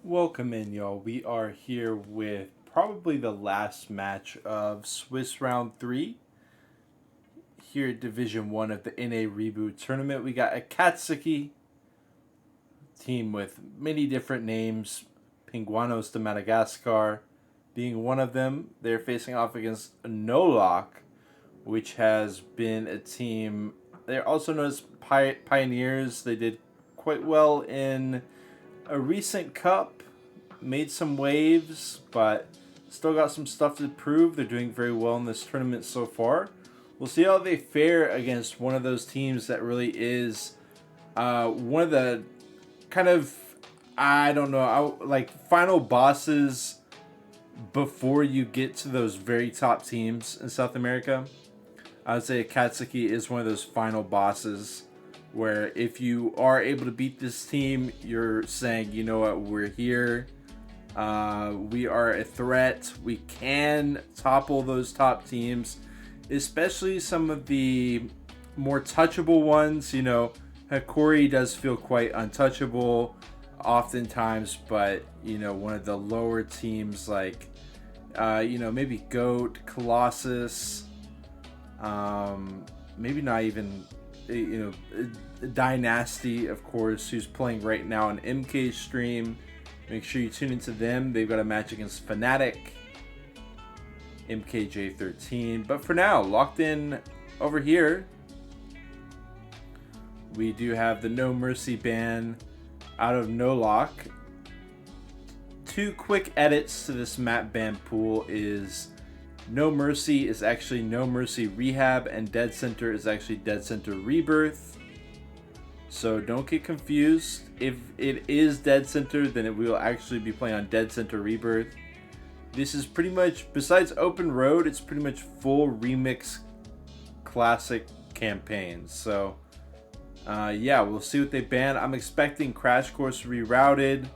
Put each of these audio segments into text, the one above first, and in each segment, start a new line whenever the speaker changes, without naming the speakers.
Welcome in, y'all. We are here with probably the last match of Swiss Round 3 here at Division 1 of the NA ReBooT tournament. We got Akatsuki, team with many different names, Pinguanos de Madagascar being one of them. They're facing off against nolohC, which has been a team. They're also known as Pioneers. They did quite well in a recent cup, made some waves, but still got some stuff to prove. They're doing very well in this tournament so far. We'll see how they fare against one of those teams that really is one of the kind of, I don't know, like final bosses before you get to those very top teams in South America. I would say Akatsuki is one of those final bosses where if you are able to beat this team, you're saying, you know what, we're here. We are a threat. We can topple those top teams, especially some of the more touchable ones. You know, Hikori does feel quite untouchable oftentimes, but, you know, one of the lower teams like, maybe Goat, Colossus, maybe not even, Dynasty, of course, who's playing right now on MK's stream. Make sure you tune into them. They've got a match against Fnatic, MKJ13. But for now, locked in over here, we do have the nolohC ban out of nolohC. Two quick edits to this map ban pool is nolohC is actually nolohC Rehab, and Dead Center is actually Dead Center Rebirth. So don't get confused. If it is Dead Center, then it will actually be playing on Dead Center Rebirth. This is pretty much, besides Open Road, it's pretty much full remix classic campaigns. So, we'll see what they ban. I'm expecting Crash Course Rerouted,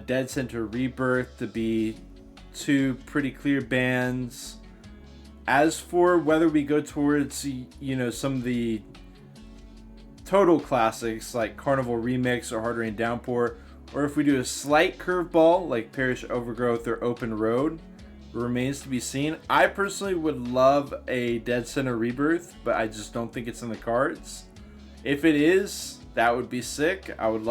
Dead Center Rebirth to be two pretty clear bans. As for whether we go towards, some of the total classics like Carnival Remix or Hard Rain Downpour, or if we do a slight curveball like Parish Overgrowth or Open Road, remains to be seen. I personally would love a Dead Center Rebirth, but I just don't think it's in the cards. If it is, that would be sick. I would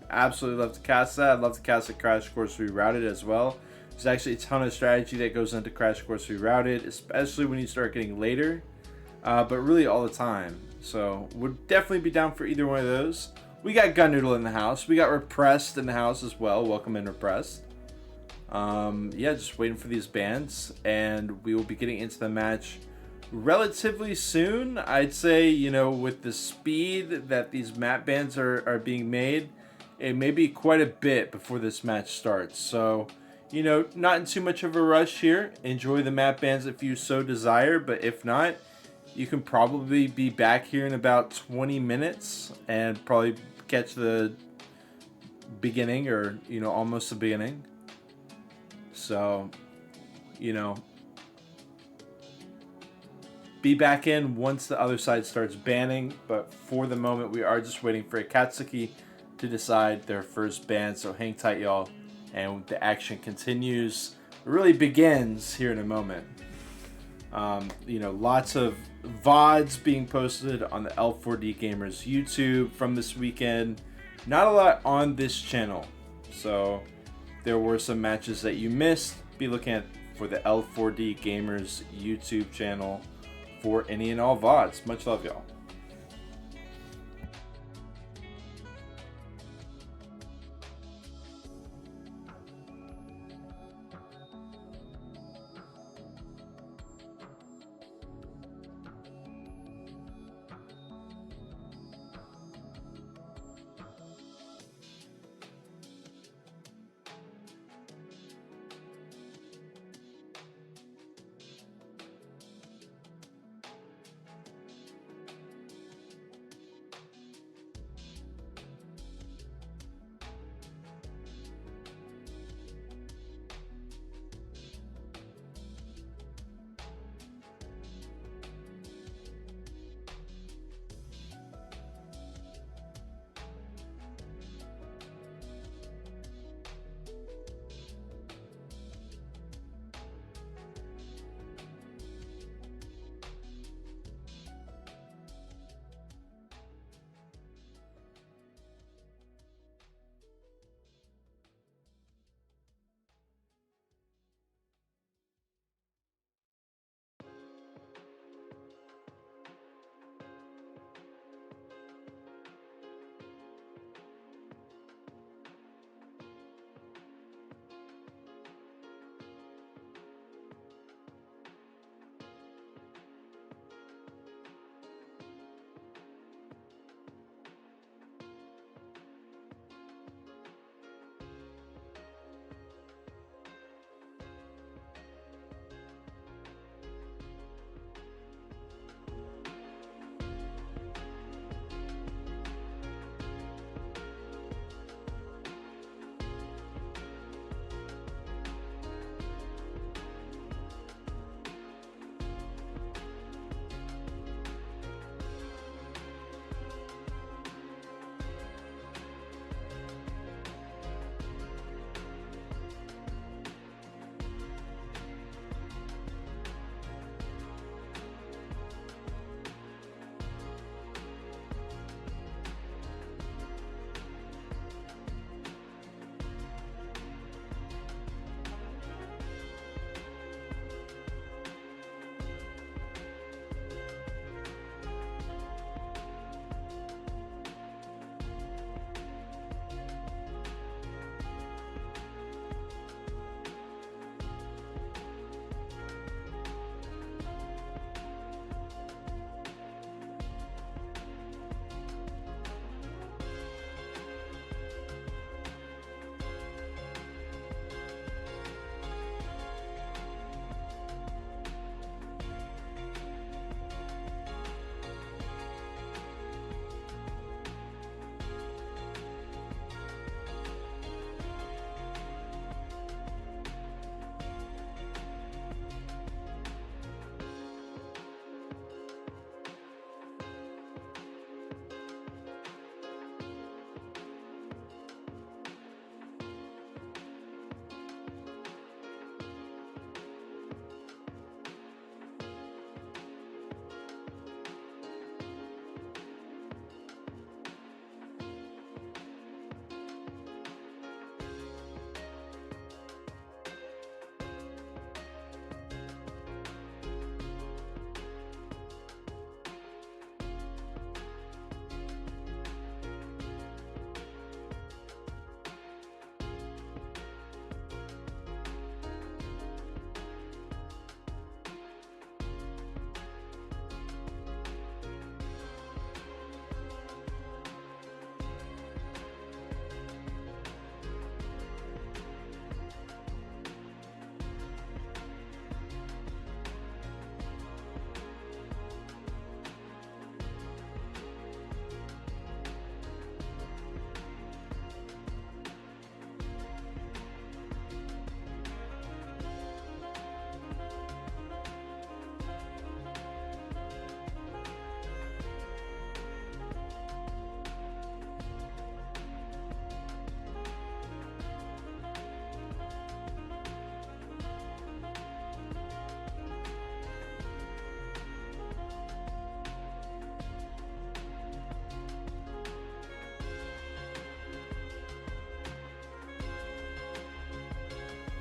absolutely love to cast that. I'd love to cast a Crash Course Rerouted as well. There's actually a ton of strategy that goes into Crash Course Rerouted, especially when you start getting later, but really all the time. So would definitely be down for either one of those. We got Gun Noodle in the house. We got Repressed in the house as well. Welcome in, Repressed. Just waiting for these bans, and we will be getting into the match relatively soon. I'd say, with the speed that these map bans are being made, it may be quite a bit before this match starts. So, not in too much of a rush here. Enjoy the map bans if you so desire, but if not, you can probably be back here in about 20 minutes and probably catch the beginning or, almost the beginning. So, be back in once the other side starts banning. But for the moment, we are just waiting for Akatsuki to decide their first ban. So hang tight, y'all. And the action continues. It really begins here in a moment. Lots of VODs being posted on the L4D Gamers YouTube from this weekend. Not a lot on this channel. So there were some matches that you missed. Be looking for the L4D Gamers YouTube channel for any and all VODs. Much love, y'all.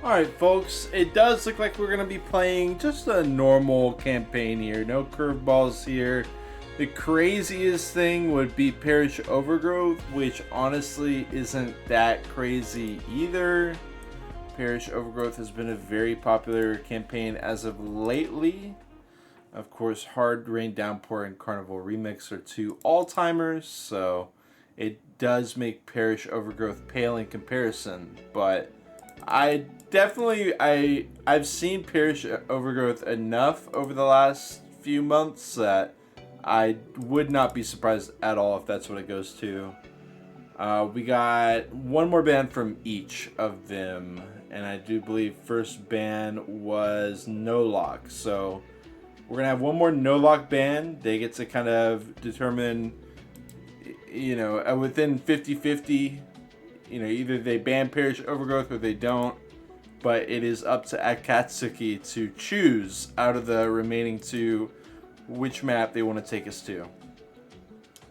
Alright folks, it does look like we're going to be playing just a normal campaign here. No curveballs here. The craziest thing would be Parish Overgrowth, which honestly isn't that crazy either. Parish Overgrowth has been a very popular campaign as of lately. Of course, Hard Rain Downpour and Carnival Remix are two all-timers, so it does make Parish Overgrowth pale in comparison, but I've seen Parish Overgrowth enough over the last few months that I would not be surprised at all if that's what it goes to. We got one more ban from each of them, and I do believe first ban was nolohC. So we're gonna have one more nolohC ban. They get to kind of determine, you know, within 50-50. You know, either they ban Parish Overgrowth or they don't, but it is up to Akatsuki to choose out of the remaining two which map they want to take us to.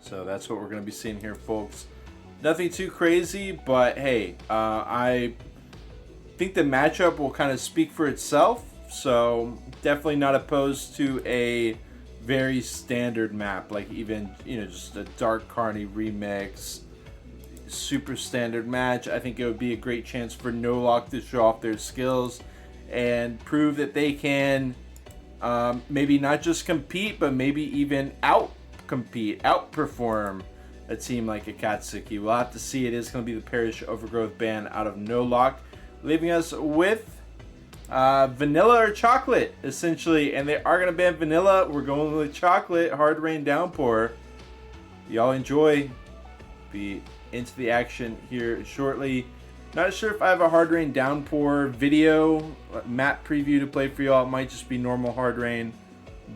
So that's what we're going to be seeing here, folks. Nothing too crazy, but hey, I think the matchup will kind of speak for itself, so definitely not opposed to a very standard map, like even, you know, just a Dark Carney remix. Super standard match. I think it would be a great chance for nolohC to show off their skills and prove that they can maybe not just compete, but maybe even outperform a team like Akatsuki. We'll have to see. It is going to be the Parish Overgrowth ban out of nolohC, leaving us with vanilla or chocolate, essentially. And they are going to ban vanilla. We're going with chocolate. Hard Rain Downpour. Y'all enjoy. Be into the action here shortly. Not sure if I have a Hard Rain Downpour video map preview to play for y'all. It might just be normal Hard Rain,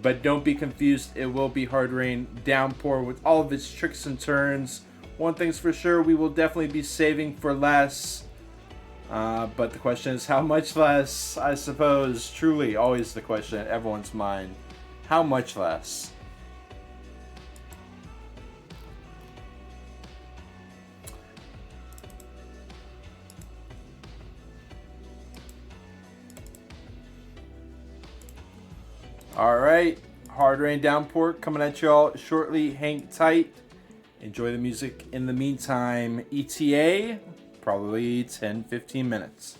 but don't be confused. It will be Hard Rain Downpour with all of its tricks and turns. One thing's for sure, we will definitely be saving for less, but the question is how much less, I suppose. Truly always the question in everyone's mind. How much less? Alright, Hard Rain Downpour coming at y'all shortly. Hang tight. Enjoy the music in the meantime. ETA, probably 10-15 minutes.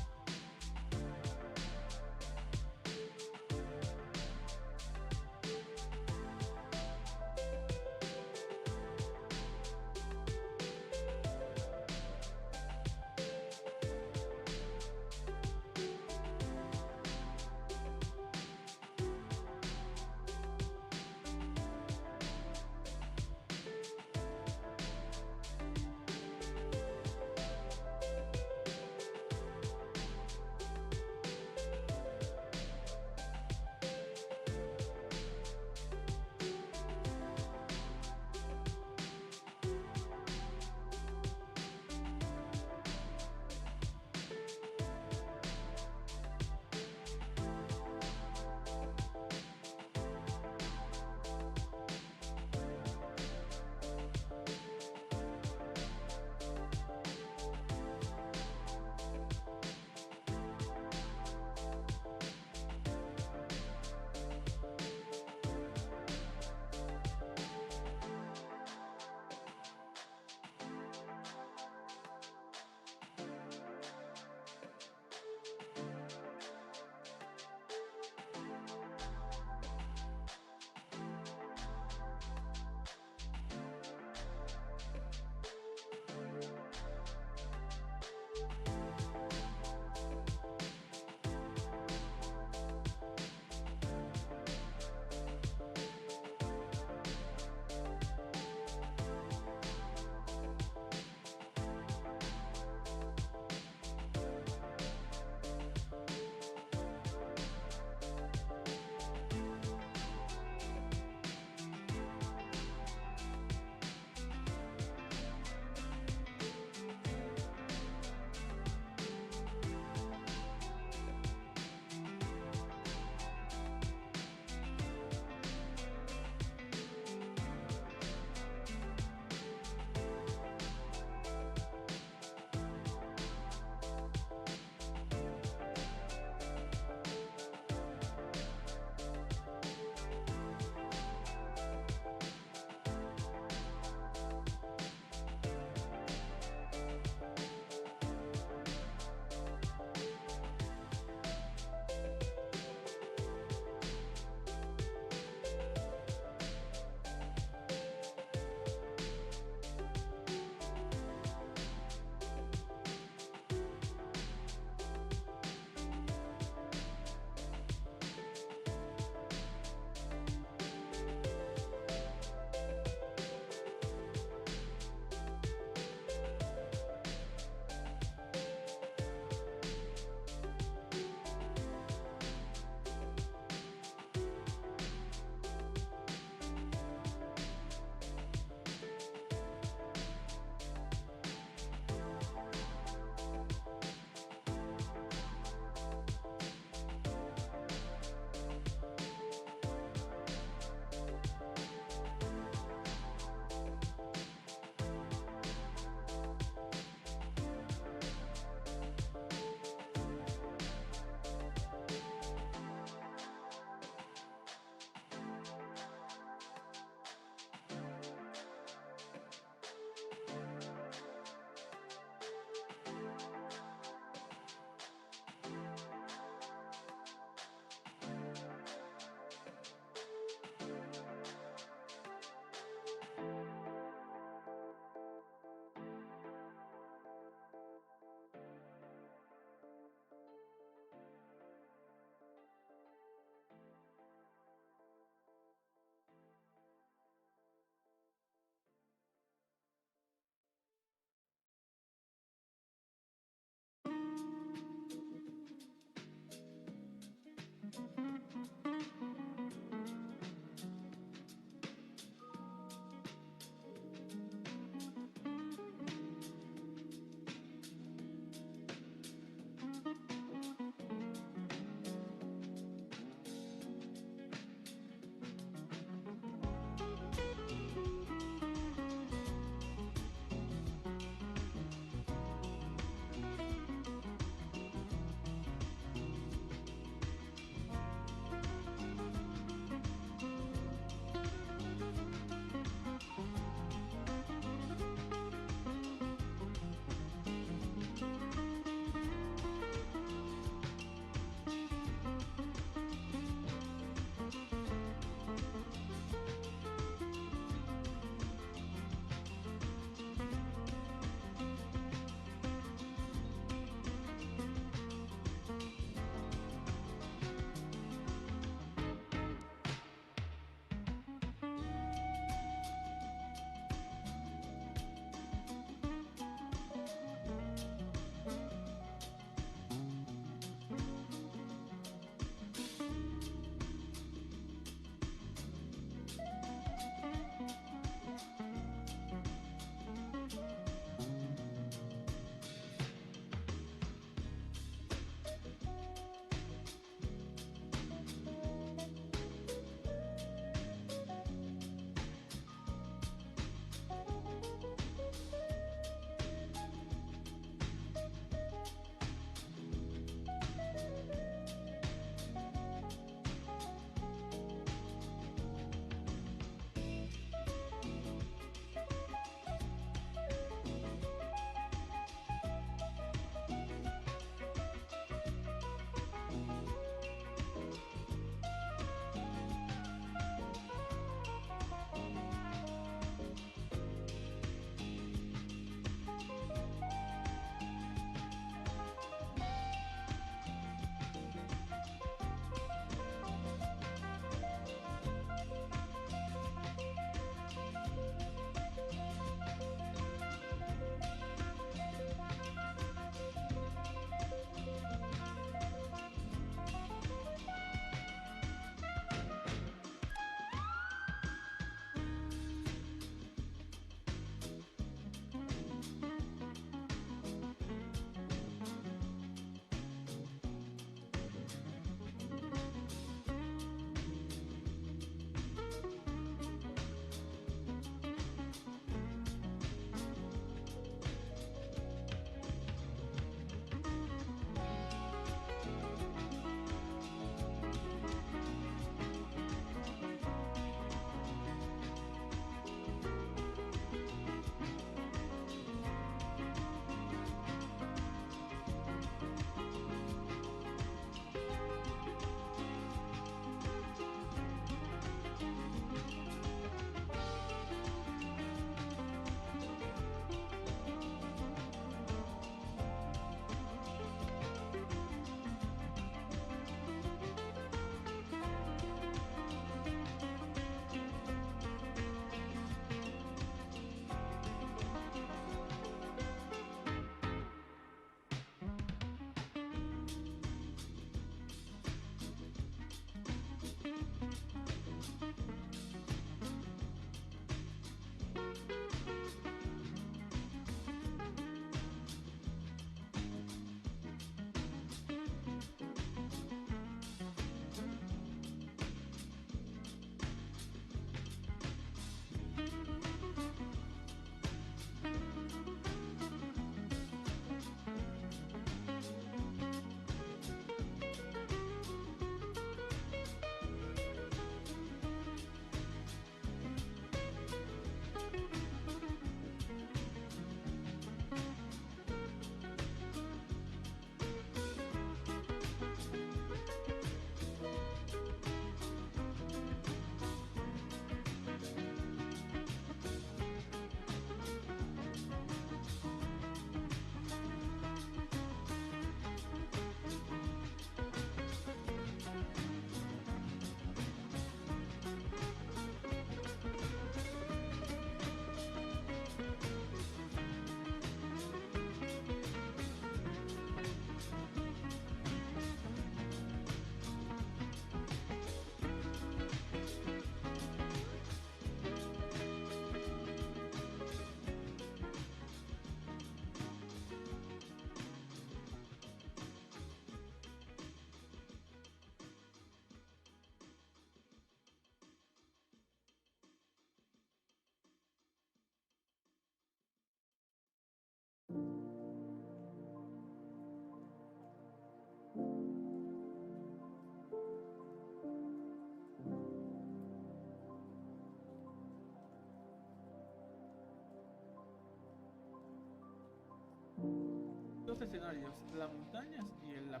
dos escenarios, las montañas y la...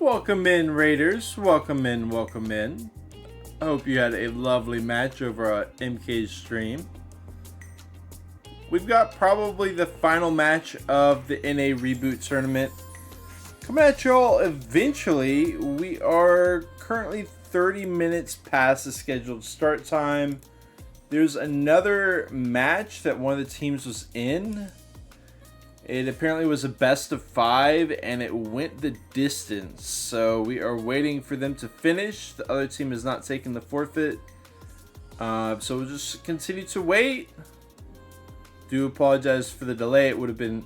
Welcome in, Raiders. Welcome in, welcome in. I hope you had a lovely match over at MK's stream. We've got probably the final match of the NA ReBooT tournament coming at y'all eventually. We are currently 30 minutes past the scheduled start time. There's another match that one of the teams was in. It apparently was a best of 5 and it went the distance. So we are waiting for them to finish. The other team has not taken the forfeit. So we'll just continue to wait. Do apologize for the delay. It would have been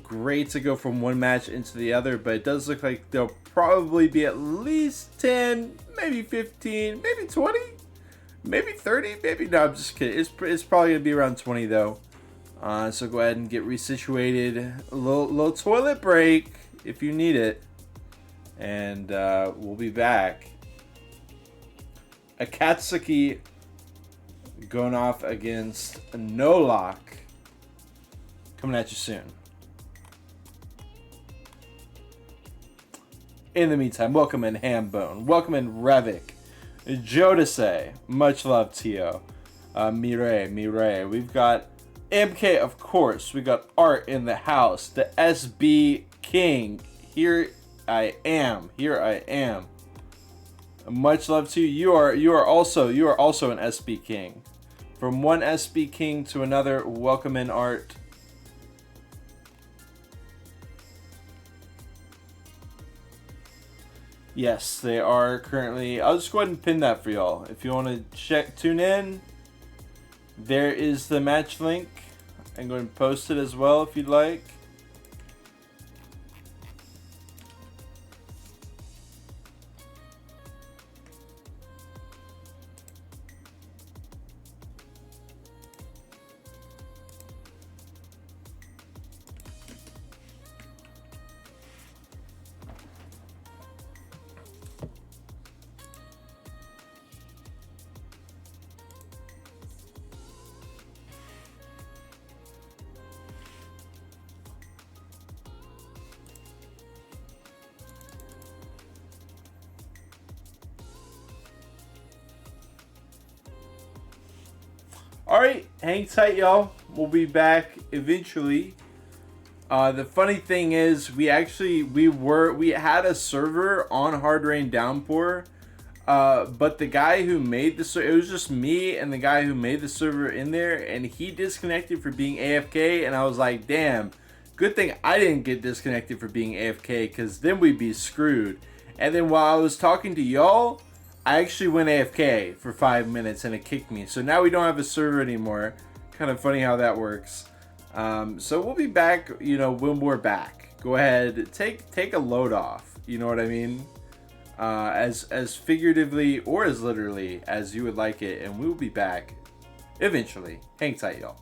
great to go from one match into the other, but it does look like there'll probably be at least 10, maybe 15, maybe 20, maybe 30, maybe no, I'm just kidding. It's probably gonna be around 20 though. So go ahead and get resituated. A little toilet break if you need it, and we'll be back. Akatsuki going off against nolohC. Coming at you soon. In the meantime, welcome in Hambone. Welcome in Revik. Jodase. Much love, Tio. Mireille. We've got MK, of course. We got Art in the house. The SB King. Here I am. Much love to you. You are also an SB King. From one SB King to another, welcome in, Art. Yes, they are currently. I'll just go ahead and pin that for y'all. If you want to tune in, there is the match link. I'm going to post it as well if you'd like. Alright, hang tight, y'all. We'll be back eventually. The funny thing is, we had a server on Hard Rain Downpour, but the guy who made the server, it was just me and the guy who made the server in there, and he disconnected for being AFK, and I was like, damn, good thing I didn't get disconnected for being AFK, because then we'd be screwed. And then while I was talking to y'all, I actually went AFK for 5 minutes and it kicked me. So now we don't have a server anymore. Kind of funny how that works. So we'll be back, when we're back. Go ahead, take a load off. You know what I mean? As figuratively or as literally as you would like it. And we'll be back eventually. Hang tight, y'all.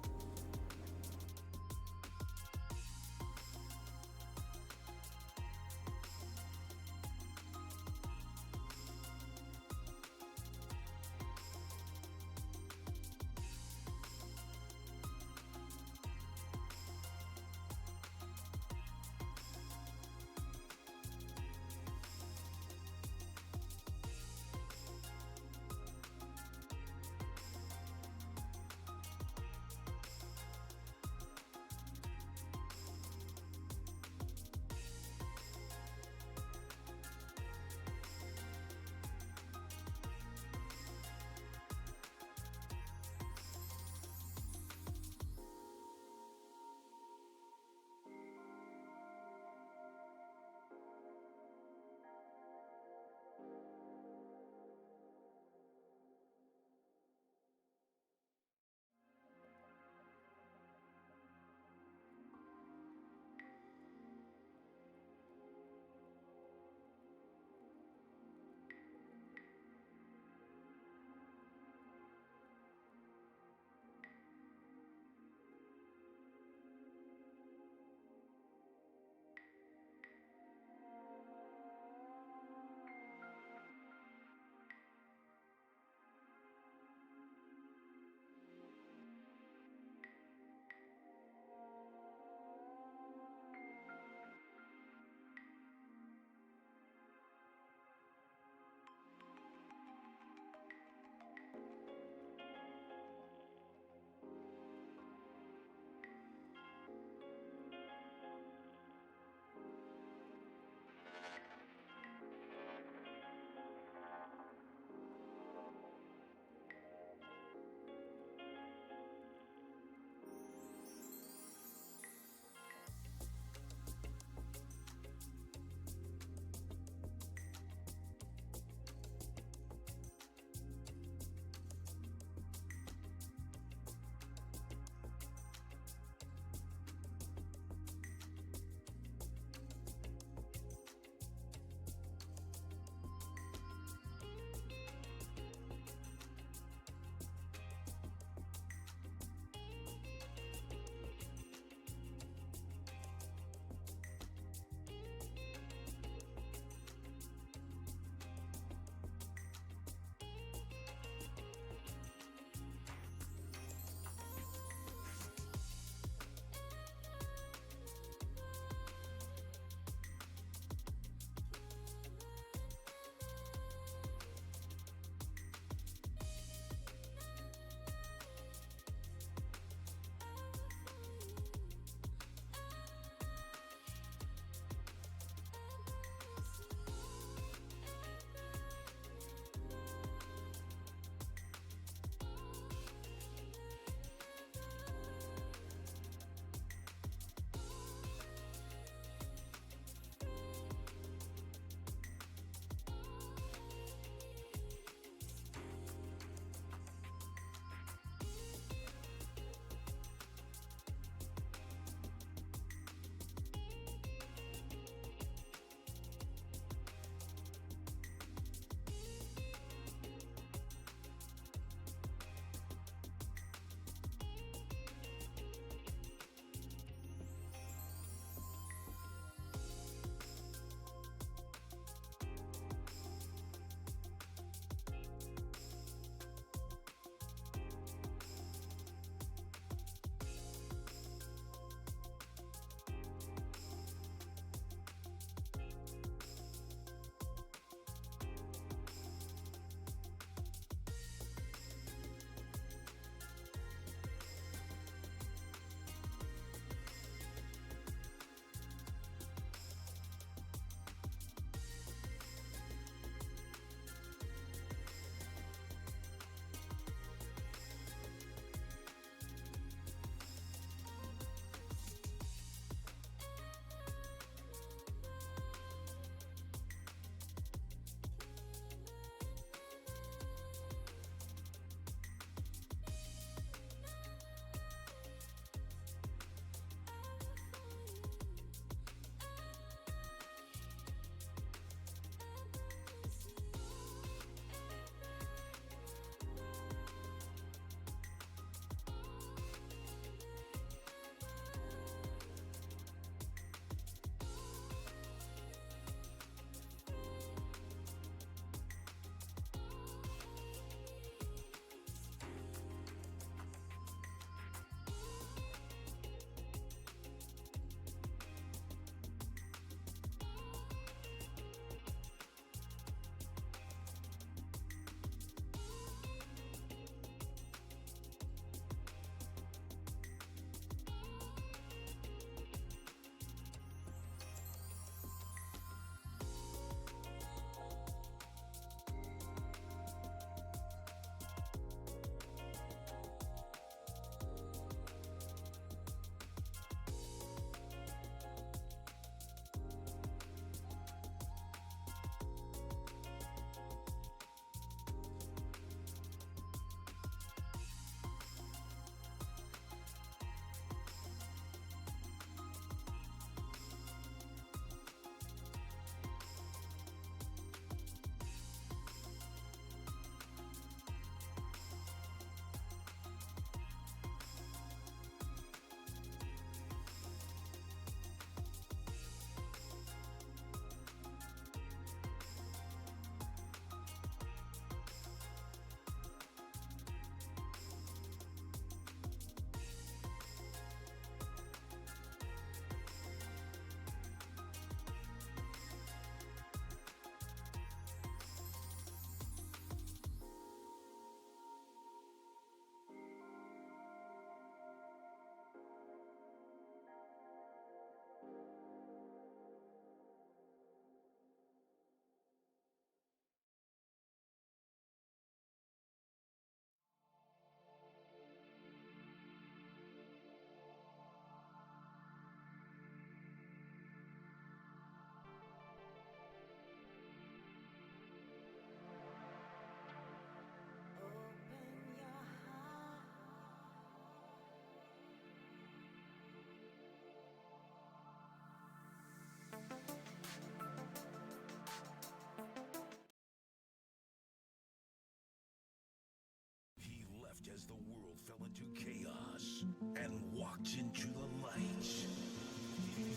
darkness and walked into the light.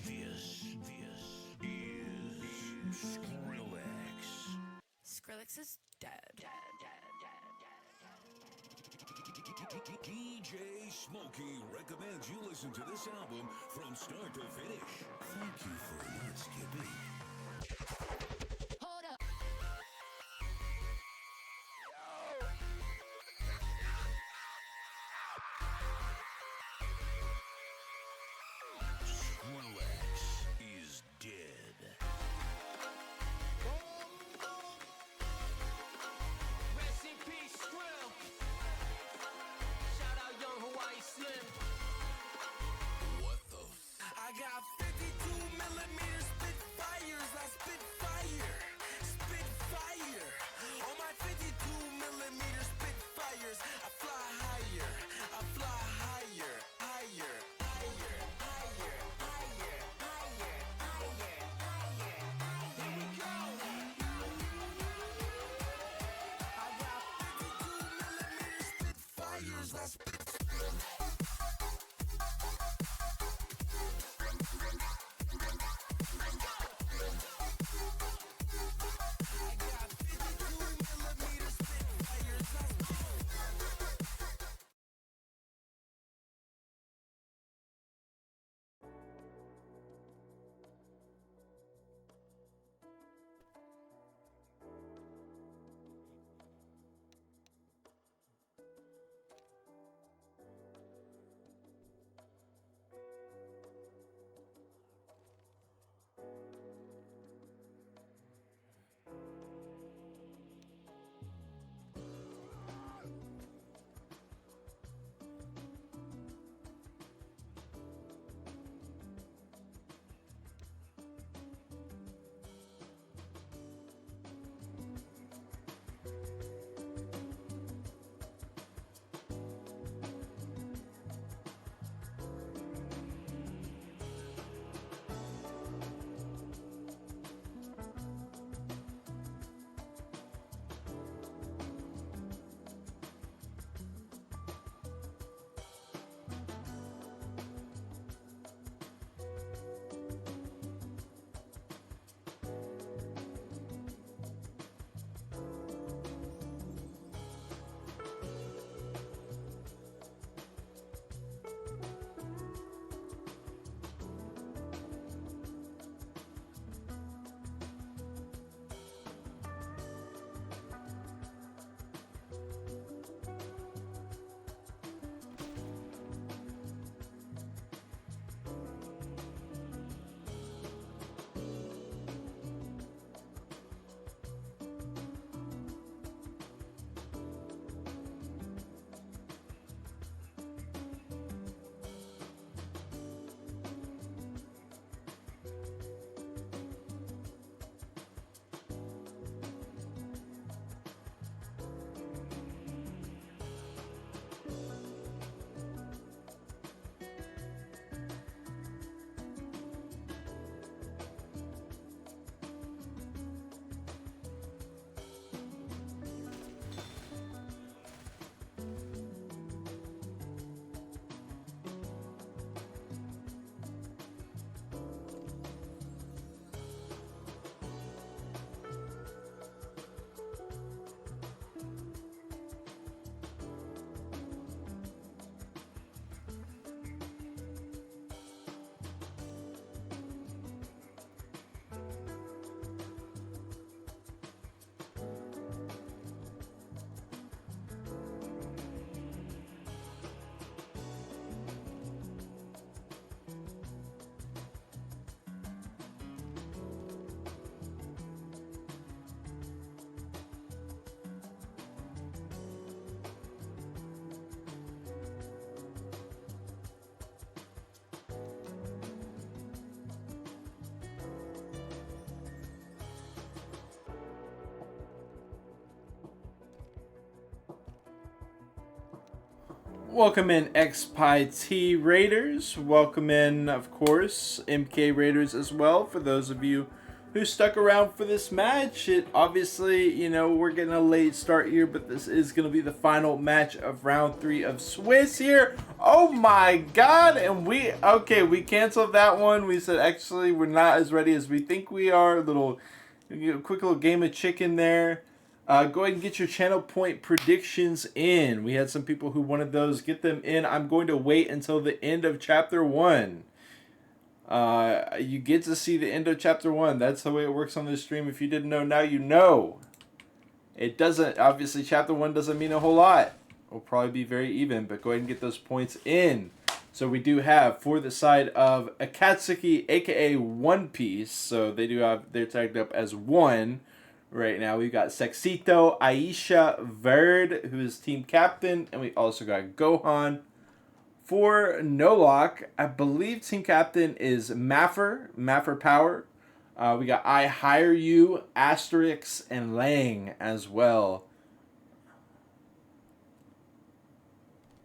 This is Skrillex.
Skrillex is dead.
DJ Smokey recommends you listen to this album from start to finish. Thank you for not skipping.
Hold up.
Skrillex is dead.
Rest in peace, Skrill. Shout out Young Hawaii Slim.
What the f?
I got 52 millimeter Spitfires. I spit fire, spit fire. On my 52 millimeter Spitfires, I fly higher, I fly higher, higher, higher, higher, higher, higher, higher, higher, higher. Here we go. I got 52 millimeter Spitfires. I spit.
Welcome in XPI Raiders. Welcome in, of course, MK Raiders as well, for those of you who stuck around for this match. It obviously, you know, we're getting a late start here, but this is going to be the final match of round 3 of Swiss here. Oh my god, and we canceled that one. We said actually we're not as ready as we think we are. Quick little game of chicken there. Go ahead and get your channel point predictions in. We had some people who wanted those. Get them in. I'm going to wait until the end of chapter 1. You get to see the end of chapter 1. That's the way it works on this stream. If you didn't know, now you know. It doesn't, obviously chapter 1 doesn't mean a whole lot. It'll probably be very even, but go ahead and get those points in. So we do have, for the side of Akatsuki, aka One Piece, so they're tagged up as 1 right now. We've got Sexito, Aisha, Verd, who is team captain, and we also got Gohan. For nolohC, I believe team captain is Maffer Power. We got I Hire You, Asterix, and Lang as well.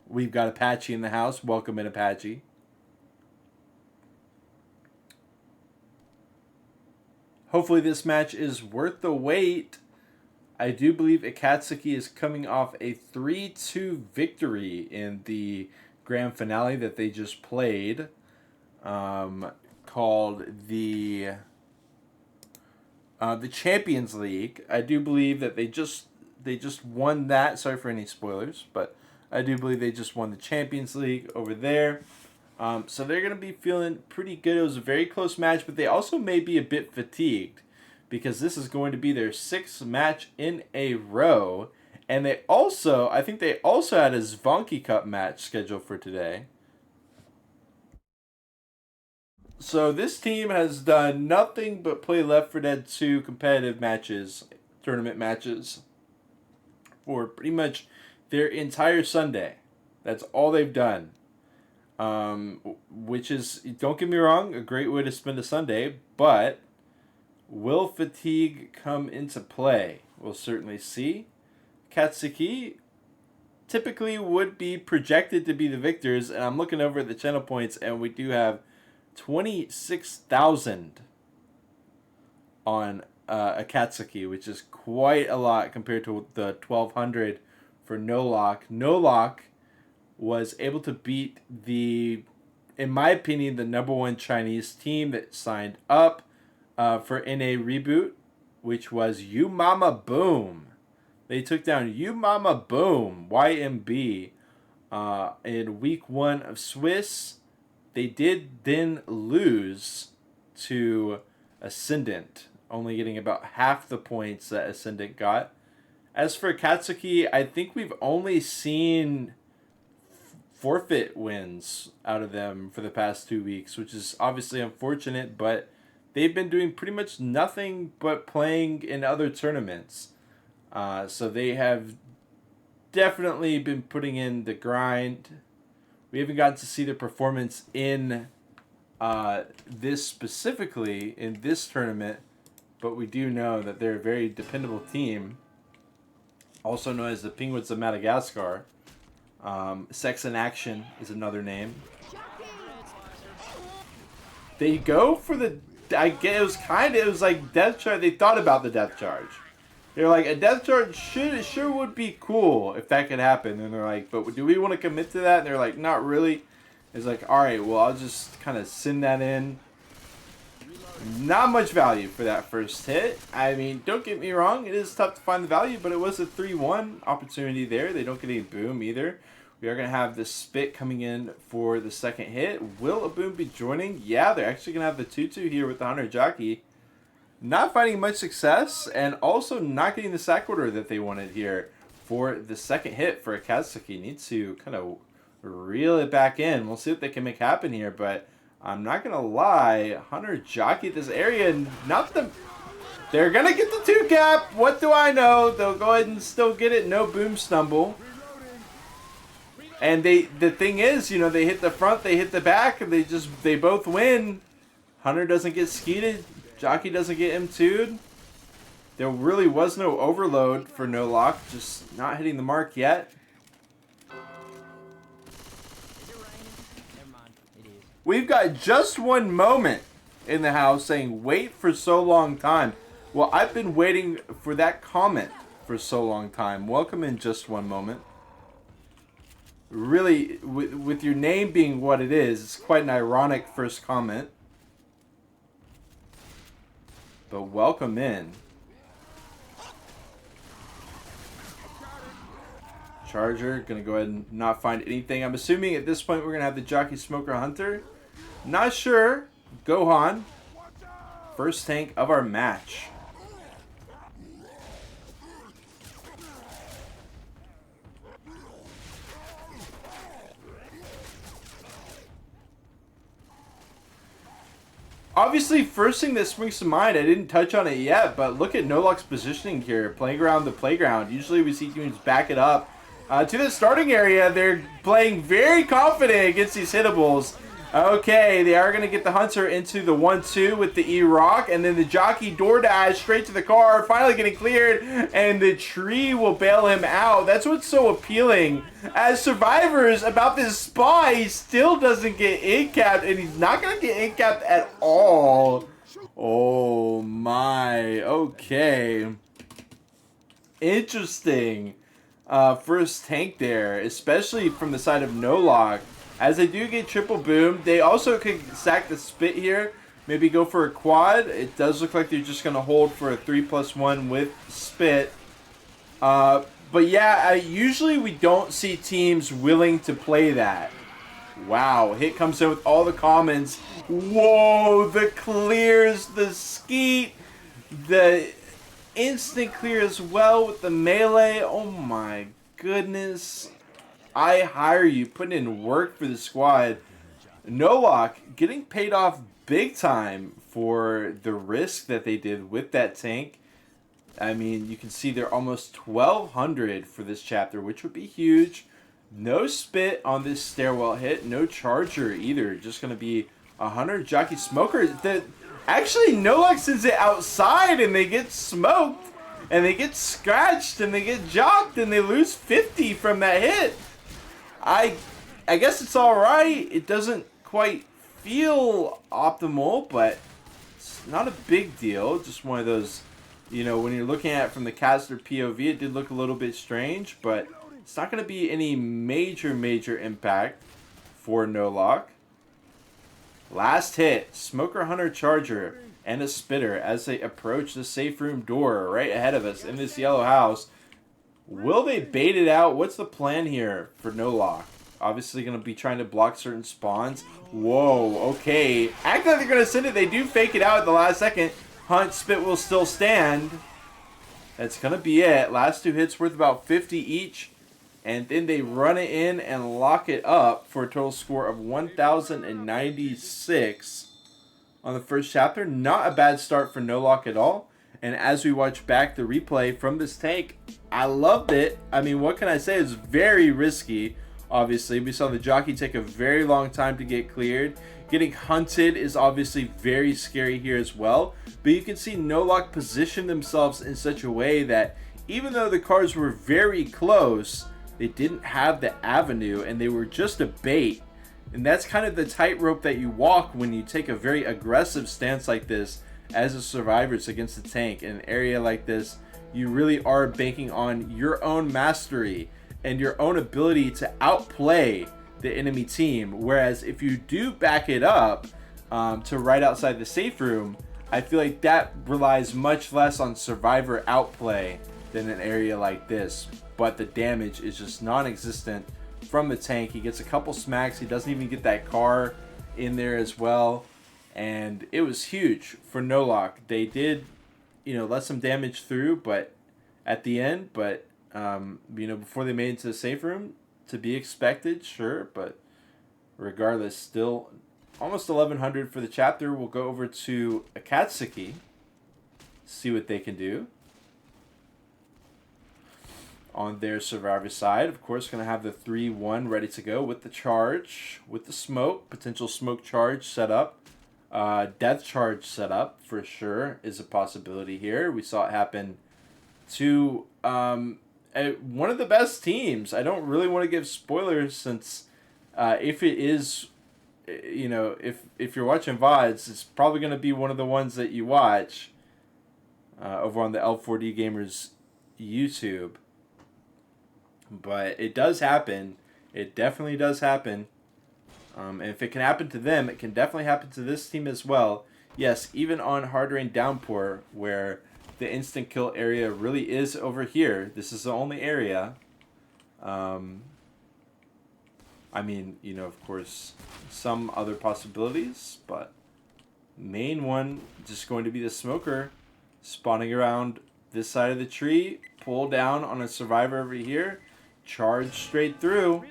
We've got Apache in the house. Welcome in, Apache. Hopefully this match is worth the wait. I do believe Akatsuki is coming off a 3-2 victory in the grand finale that they just played, called the Champions League. I do believe that they just won that. Sorry for any spoilers, but I do believe they just won the Champions League over there. So they're going to be feeling pretty good. It was a very close match, but they also may be a bit fatigued because this is going to be their 6th match in a row. And I think they also had a Zvanki Cup match scheduled for today. So this team has done nothing but play Left 4 Dead 2 competitive matches, tournament matches, for pretty much their entire Sunday. That's all they've done. Which is, don't get me wrong, a great way to spend a Sunday, but will fatigue come into play? We'll certainly see. Akatsuki typically would be projected to be the victors, and I'm looking over at the channel points, and we do have 26,000 on Akatsuki, which is quite a lot compared to the 1,200 for nolohC. nolohC was able to beat in my opinion, the #1 Chinese team that signed up for NA ReBooT, which was You Mama Boom. They took down You Mama Boom, YMB, in week 1 of Swiss. They did then lose to Ascendant, only getting about half the points that Ascendant got. As for Akatsuki, I think we've only seen forfeit wins out of them for the past 2 weeks, which is obviously unfortunate, but they've been doing pretty much nothing but playing in other tournaments. So they have definitely been putting in the grind. We haven't gotten to see their performance in this specifically in this tournament, but we do know that they're a very dependable team, also known as the Penguins of Madagascar. Sex in Action is another name. They go for the, it was like death charge. They thought about the death charge. They're like, a death charge sure would be cool if that could happen. And they're like, but do we want to commit to that? And they're like, not really. It's like, all right, well, I'll just kind of send that in. Not much value for that first hit. I mean, don't get me wrong, it is tough to find the value, but it was a 3-1 opportunity there. They don't get any boom either. We are going to have the spit coming in for the second hit. Will a boom be joining? Yeah, they're actually going to have the 2-2 here with the Hunter Jockey. Not finding much success, and also not getting the sack order that they wanted here for the second hit for Akatsuki. Need to kind of reel it back in. We'll see what they can make happen here, but I'm not going to lie. Hunter Jockey this area, they're going to get the 2-cap. What do I know? They'll go ahead and still get it. No boom stumble. And the thing is, you know, they hit the front, they hit the back, and they both win. Hunter doesn't get skeeted. Jockey doesn't get M2'd. There really was no overload for nolohC, just not hitting the mark yet. We've got just one moment in the house saying, wait for so long time. Well, I've been waiting for that comment for so long time. Welcome in just one moment. Really, with your name being what it is, it's quite an ironic first comment. But welcome in. Charger, gonna go ahead and not find anything. I'm assuming at this point we're gonna have the Jockey Smoker Hunter. Not sure. Gohan. First tank of our match. Obviously, first thing that springs to mind, I didn't touch on it yet, but look at nolohC's positioning here. Playground to playground. Usually we see teams back it up to the starting area. They're playing very confident against these hittables. Okay, they are going to get the Hunter into the 1-2 with the E-Rock, and then the Jockey DoorDash straight to the car, finally getting cleared, and the tree will bail him out. That's what's so appealing. As survivors about this spy, he still doesn't get in-capped, and he's not going to get in-capped at all. Oh my, okay. Interesting. First tank there, especially from the side of nolohC. As they do get triple boom, they also could sack the spit here. Maybe go for a quad. It does look like they're just going to hold for a 3+1 with spit. But yeah, usually we don't see teams willing to play that. Wow, hit comes in with all the commons. Whoa, the clears, the skeet, the instant clear as well with the melee. Oh my goodness. I hire you, putting in work for the squad. nolohC getting paid off big time for the risk that they did with that tank. I mean, you can see they're almost 1,200 for this chapter, which would be huge. No spit on this stairwell hit. No charger either. Just going to be 100 Jockey Smoker. Actually, nolohC sends it outside and they get smoked. And they get scratched and they get jocked and they lose 50 from that hit. I guess it's alright. It doesn't quite feel optimal, but it's not a big deal. Just one of those, you know, when you're looking at it from the caster POV, it did look a little bit strange, but it's not going to be any major impact for nolohC. Last hit, Smoker Hunter Charger and a Spitter as they approach the safe room door right ahead of us in this yellow house. Will they bait it out? What's the plan here for nolohC? Obviously going to be trying to block certain spawns. Whoa, okay. Act like they're going to send it. They do fake it out at the last second. Hunt, Spit will still stand. That's going to be it. Last two hits worth about 50 each. And then they run it in and lock it up for a total score of 1,096 on the first chapter. Not a bad start for nolohC at all. And as we watch back the replay from this tank, I loved it. I mean, what can I say? It's very risky, obviously. We saw the Jockey take a very long time to get cleared. Getting hunted is obviously very scary here as well. But you can see nolohC position themselves in such a way that even though the cars were very close, they didn't have the avenue and they were just a bait. And that's kind of the tightrope that you walk when you take a very aggressive stance like this as a survivors against a tank. In an area like this, you really are banking on your own mastery and your own ability to outplay the enemy team. Whereas if you do back it up to right outside the safe room, I feel like that relies much less on survivor outplay than an area like this. But the damage is just non-existent from the tank. He gets a couple smacks. He doesn't even get that car in there as well. And it was huge for nolohC. They did, you know, let some damage through, but at the end, but you know, before they made it to the safe room, to be expected, sure, but regardless, still almost 1,100 for the chapter. We'll go over to Akatsuki, see what they can do on their survivor side. Of course, going to have the 3-1 ready to go with the charge, with the smoke, potential smoke charge set up. Death charge set up for sure is a possibility here. We saw it happen to one of the best teams. I don't really want to give spoilers since if it is you know, if you're watching VODs, it's probably going to be one of the ones that you watch over on the L4D Gamers YouTube. But it does happen. It definitely does happen. And if it can happen to them, it can definitely happen to this team as well. Yes, even on Hard Rain Downpour, where the instant kill area really is over here. This is the only area. I mean, you know, of course, some other possibilities, but main one just going to be the smoker spawning around this side of the tree, pull down on a survivor over here, charge straight through.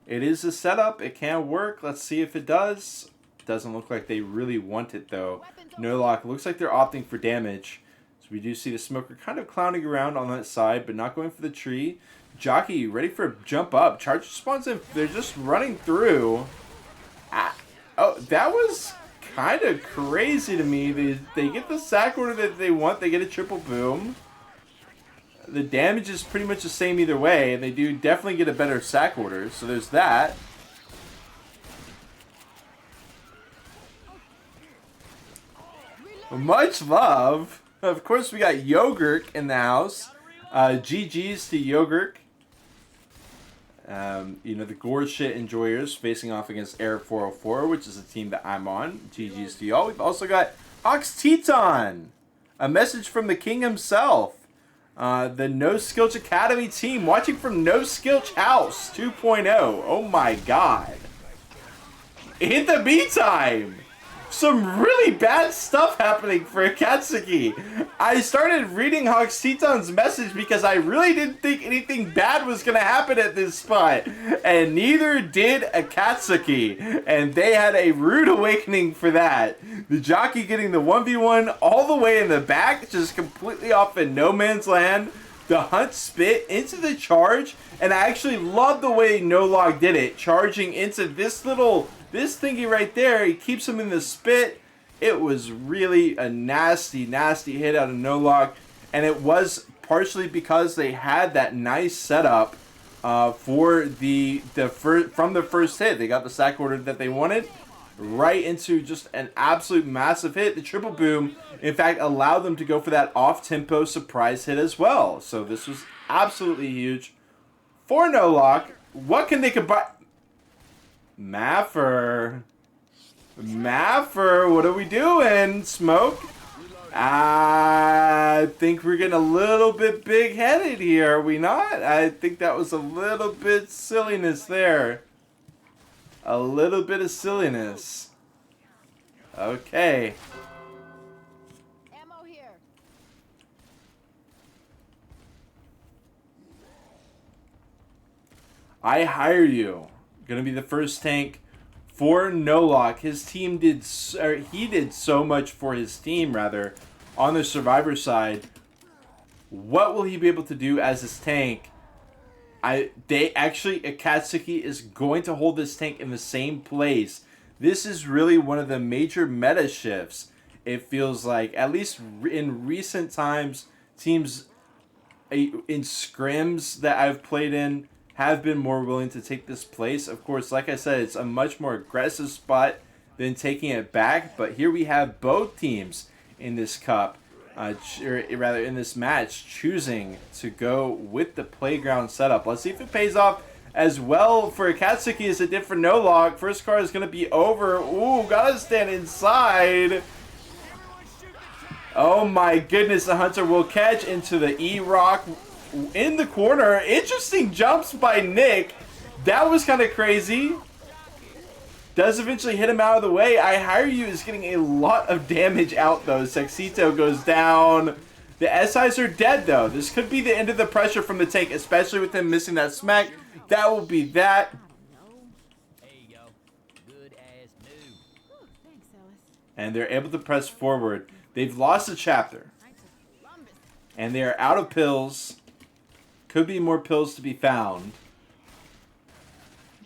It is a setup. It can work. Let's see if it does. Doesn't look like they really want it, though. nolohC looks like they're opting for damage. So we do see the smoker kind of clowning around on that side, but not going for the tree. Jockey ready for a jump up. Charge spawns in. They're just running through. Oh, that was kind of crazy to me. They get the sack order that they want. They get a triple boom. The damage is pretty much the same either way, and they do definitely get a better sack order, so there's that. Much love. Of course, we got Yogurt in the house. GG's to Yogurt. You know, the gore shit enjoyers facing off against Air 404, which is a team that I'm on. GG's to y'all. We've also got Ox Teton. A message from the king himself. The No Skilch Academy team watching from No Skilch House 2.0. Oh my god. Hit the beat time. Some really bad stuff happening for Akatsuki. I started reading Ox Teton's message because I really didn't think anything bad was going to happen at this spot. And neither did Akatsuki. And they had a rude awakening for that. The jockey getting the 1v1 all the way in the back, just completely off in no man's land. The hunt spit into the charge. And I actually love the way nolohC did it. Charging into this thingy right there. He keeps him in the spit. It was really a nasty, nasty hit out of nolohC. And it was partially because they had that nice setup for from the first hit. They got the sack order that they wanted right into just an absolute massive hit. The triple boom, in fact, allowed them to go for that off-tempo surprise hit as well. So this was absolutely huge for nolohC. What can they combine? Maffer, what are we doing? Smoke? I think we're getting a little bit big-headed here, are we not? I think that was a little bit silliness there. A little bit of silliness. Okay.
Ammo here.
I hire you. Gonna be the first tank for nolohC. His team did so much for his team, rather, on the survivor side. What will he be able to do as his tank? Akatsuki is going to hold this tank in the same place. This is really one of the major meta shifts. It feels like, at least in recent times, teams in scrims that I've played in have been more willing to take this place. Of course, like I said, it's a much more aggressive spot than taking it back. But here we have both teams in this cup, or rather in this match, choosing to go with the playground setup. Let's see if it pays off as well for Akatsuki as it did for nolohC. First car is going to be over. Ooh, gotta stand inside. Oh my goodness, the Hunter will catch into the E-Rock in the corner. Interesting jumps by Nick. That was kind of crazy. Does eventually hit him out of the way. I Hire You is getting a lot of damage out, though. Sexito goes down. The SIs are dead, though. This could be the end of the pressure from the tank, especially with him missing that smack. That will be that.
There you go. Good ass move.
Thanks, Ellis.
And they're able to press forward. They've lost a chapter. And they are out of pills. Could be more pills to be found.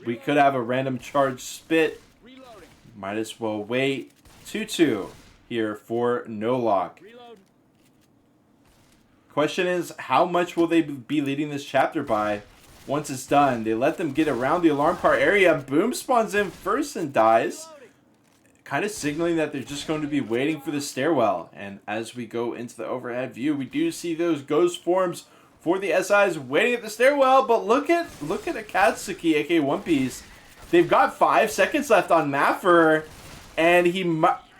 We could have a random charge spit. Might as well wait. 2-2 here for nolohC. Question is, how much will they be leading this chapter by once it's done? They let them get around the alarm car area. Boom spawns in first and dies. kind of signaling that they're just going to be waiting for the stairwell. And as we go into the overhead view, we do see those ghost forms for the SIs waiting at the stairwell. But look at Akatsuki, aka One Piece. They've got 5 seconds left on Maffer, and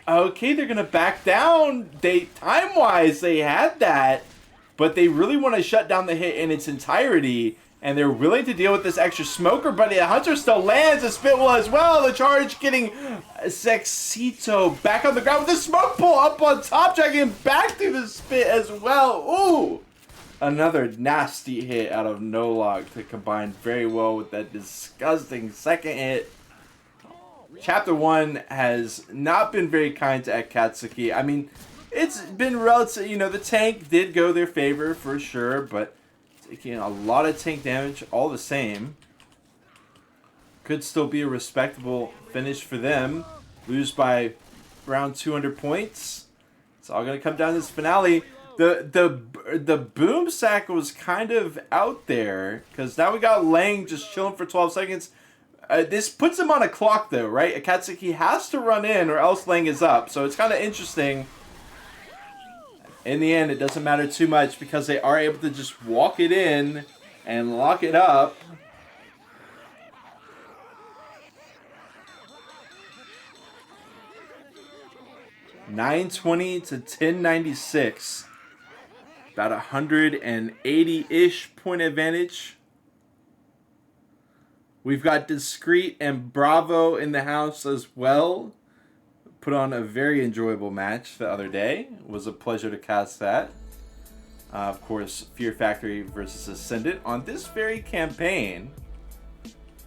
okay, they're gonna back down. Time-wise, they had that, but they really want to shut down the hit in its entirety. And they're willing to deal with this extra smoker, but the Hunter still lands. A spit will as well. The charge getting Sexito back on the ground with the smoke pull up on top, dragging him back through the spit as well. Ooh! Another nasty hit out of nolohC to combine very well with that disgusting second hit. Chapter 1 has not been very kind to Akatsuki. I mean, it's been relative, you know, the tank did go their favor for sure, but taking a lot of tank damage all the same. Could still be a respectable finish for them. Lose by around 200 points. It's all going to come down to this finale. The boom sack was kind of out there, because now we got Lang just chilling for 12 seconds. This puts him on a clock though, right? Akatsuki has to run in or else Lang is up. So it's kind of interesting. In the end, it doesn't matter too much because they are able to just walk it in and lock it up. $920 to $1096. About 180-ish point advantage. We've got Discreet and Bravo in the house as well. Put on a very enjoyable match the other day. It was a pleasure to cast that. Of course, Fear Factory versus Ascendant on this very campaign.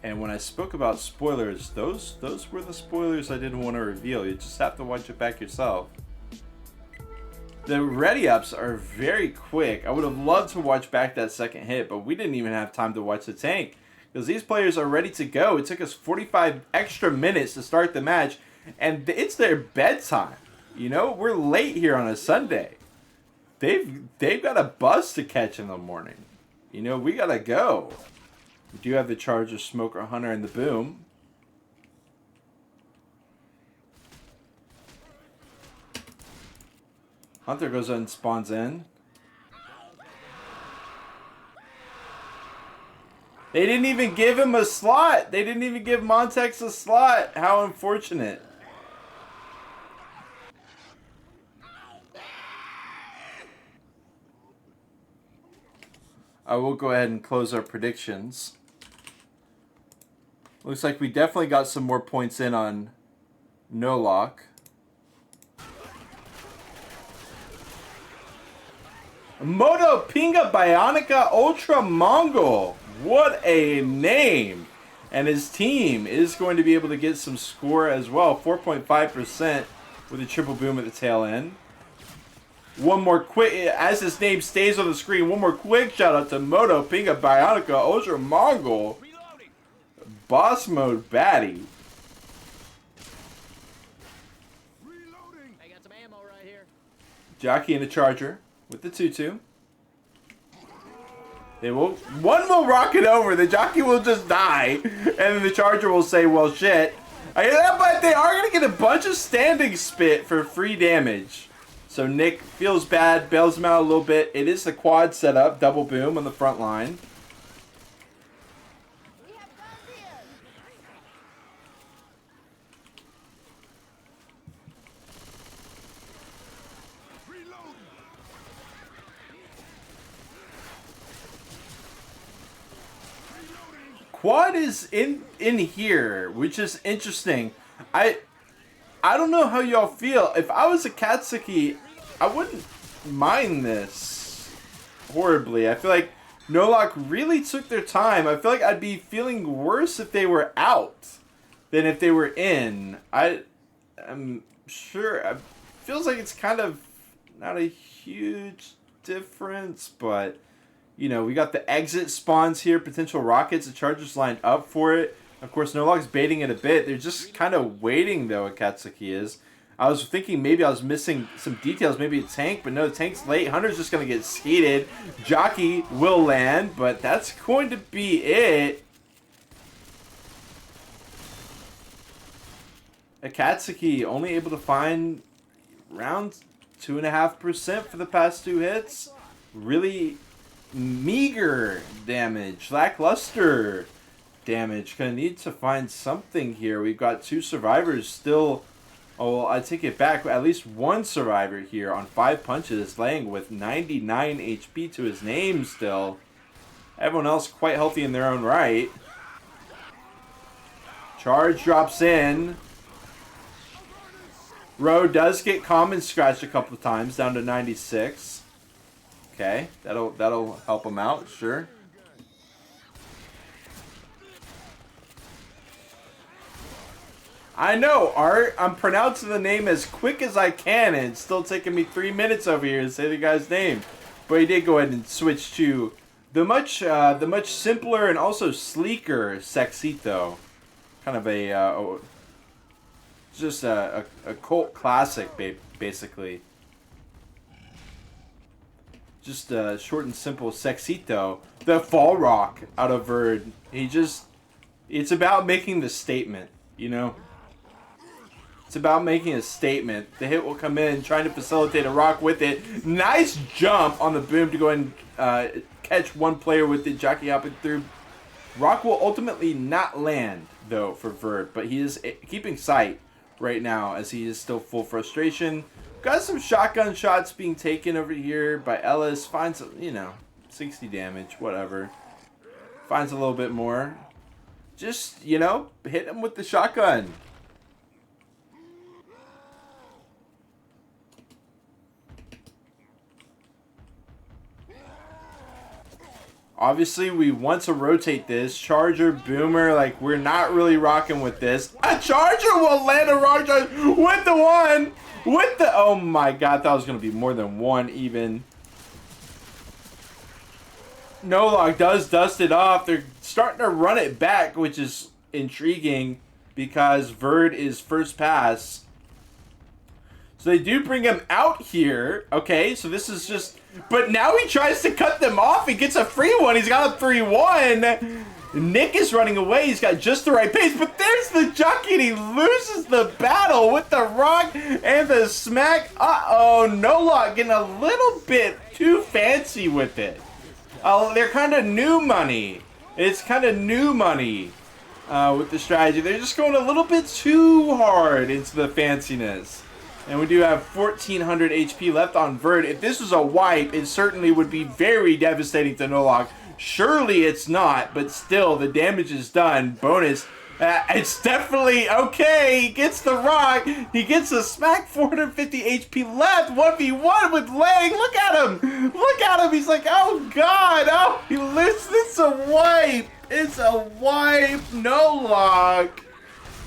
And when I spoke about spoilers, those were the spoilers I didn't want to reveal. You just have to watch it back yourself. The ready-ups are very quick. I would have loved to watch back that second hit, but we didn't even have time to watch the tank, because these players are ready to go. It took us 45 extra minutes to start the match. And it's their bedtime. You know, we're late here on a Sunday. They've got a bus to catch in the morning. You know, we gotta go. We do have the Charger, Smoker, Hunter, and the Boom. Hunter goes and spawns in. They didn't even give him a slot. They didn't even give Montex a slot. How unfortunate. I will go ahead and close our predictions. Looks like we definitely got some more points in on nolohC. Moto Pinga Bionica Ultra Mongol. What a name. And his team is going to be able to get some score as well. 4.5% with a triple boom at the tail end. One more quick, as his name stays on the screen, one more quick shout out to Moto Pinga Bionica Ultra Mongol. Boss mode baddie.
I got some ammo right here.
Jockey and the Charger with the 2-2. One will rock it over. The Jockey will just die, and then the Charger will say, "Well, shit." But they are gonna get a bunch of standing spit for free damage. So Nick feels bad, bails him out a little bit. It is the quad setup, double boom on the front line.
We have guns here.
Quad is in here, which is interesting. I don't know how y'all feel. If I was Akatsuki, I wouldn't mind this horribly. I feel like nolohC really took their time. I feel like I'd be feeling worse if they were out than if they were in. I'm sure. It feels like it's kind of not a huge difference, but you know, we got the exit spawns here, potential rockets. The Chargers lined up for it. Of course, nolohC's baiting it a bit. They're just kind of waiting, though, Akatsuki is. I was thinking maybe I was missing some details, maybe a tank, but no, the tank's late. Hunter's just going to get skeeted. Jockey will land, but that's going to be it. Akatsuki only able to find around 2.5% for the past 2 hits. Really meager damage, lackluster damage. Gonna need to find something here. We've got 2 survivors still. Oh, well, I take it back. At least 1 survivor here on 5 punches, laying with 99 HP to his name still. Everyone else quite healthy in their own right. Charge drops in. Ro does get common scratched a couple of times, down to 96. Okay, that'll help him out, sure. I know, Art. I'm pronouncing the name as quick as I can, and it's still taking me 3 minutes over here to say the guy's name. But he did go ahead and switch to the much simpler and also sleeker Sexito. Kind of just a cult classic, basically. Just short and simple Sexito. The fall rock out of Verd. It's about making the statement, you know? It's about making a statement. The hit will come in, trying to facilitate a rock with it. Nice jump on the boom to go and catch one player with it, jockey hopping through. Rock will ultimately not land, though, for Verd, but he is keeping sight right now as he is still full frustration. Got some shotgun shots being taken over here by Ellis. Finds, 60 damage, whatever. Finds a little bit more. Just, hit him with the shotgun. Obviously, we want to rotate this. Charger, Boomer, like, we're not really rocking with this. A Charger will land a rock charge with the one! Oh my god, that was going to be more than 1 even. nolohC does dust it off. They're starting to run it back, which is intriguing because Verd is first pass. So they do bring him out here. Okay, so this is just... But now he tries to cut them off. He gets a free one. He's got a 3-1. Nick is running away. He's got just the right pace. But there's the jockey, and he loses the battle with the rock and the smack. Uh-oh, nolohC getting a little bit too fancy with it. They're kind of new money. It's kind of new money with the strategy. They're just going a little bit too hard into the fanciness. And we do have 1,400 HP left on Verd. If this was a wipe, it certainly would be very devastating to nolohC. Surely it's not, but still, the damage is done. Bonus. It's definitely okay. He gets the rock. He gets a smack. 450 HP left. 1v1 with Lang. Look at him. Look at him. He's like, oh, God. Oh, he loses. It's a wipe. It's a wipe. nolohC.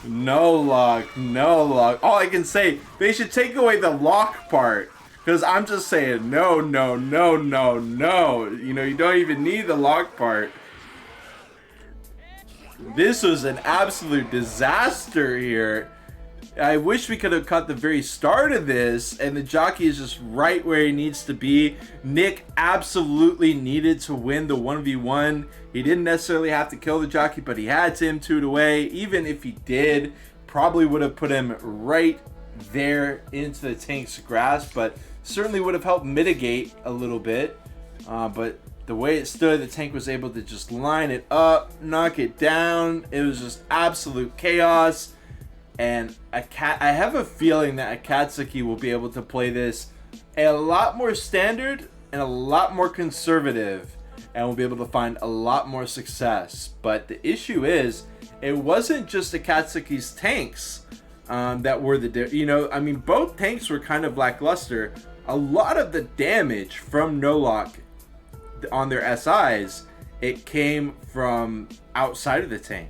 nolohC. All I can say, they should take away the lock part. Because I'm just saying, no. You don't even need the lock part. This was an absolute disaster here. I wish we could have cut the very start of this, and the jockey is just right where he needs to be. Nick absolutely needed to win the 1v1. He didn't necessarily have to kill the jockey, but he had to M2 it away. Even if he did, probably would have put him right there into the tank's grasp, but certainly would have helped mitigate a little bit. But the way it stood, the tank was able to just line it up, knock it down. It was just absolute chaos. And I have a feeling that Akatsuki will be able to play this a lot more standard and a lot more conservative, and will be able to find a lot more success. But the issue is, it wasn't just Akatsuki's tanks that were both tanks were kind of lackluster. A lot of the damage from nolohC on their SIs, it came from outside of the tank.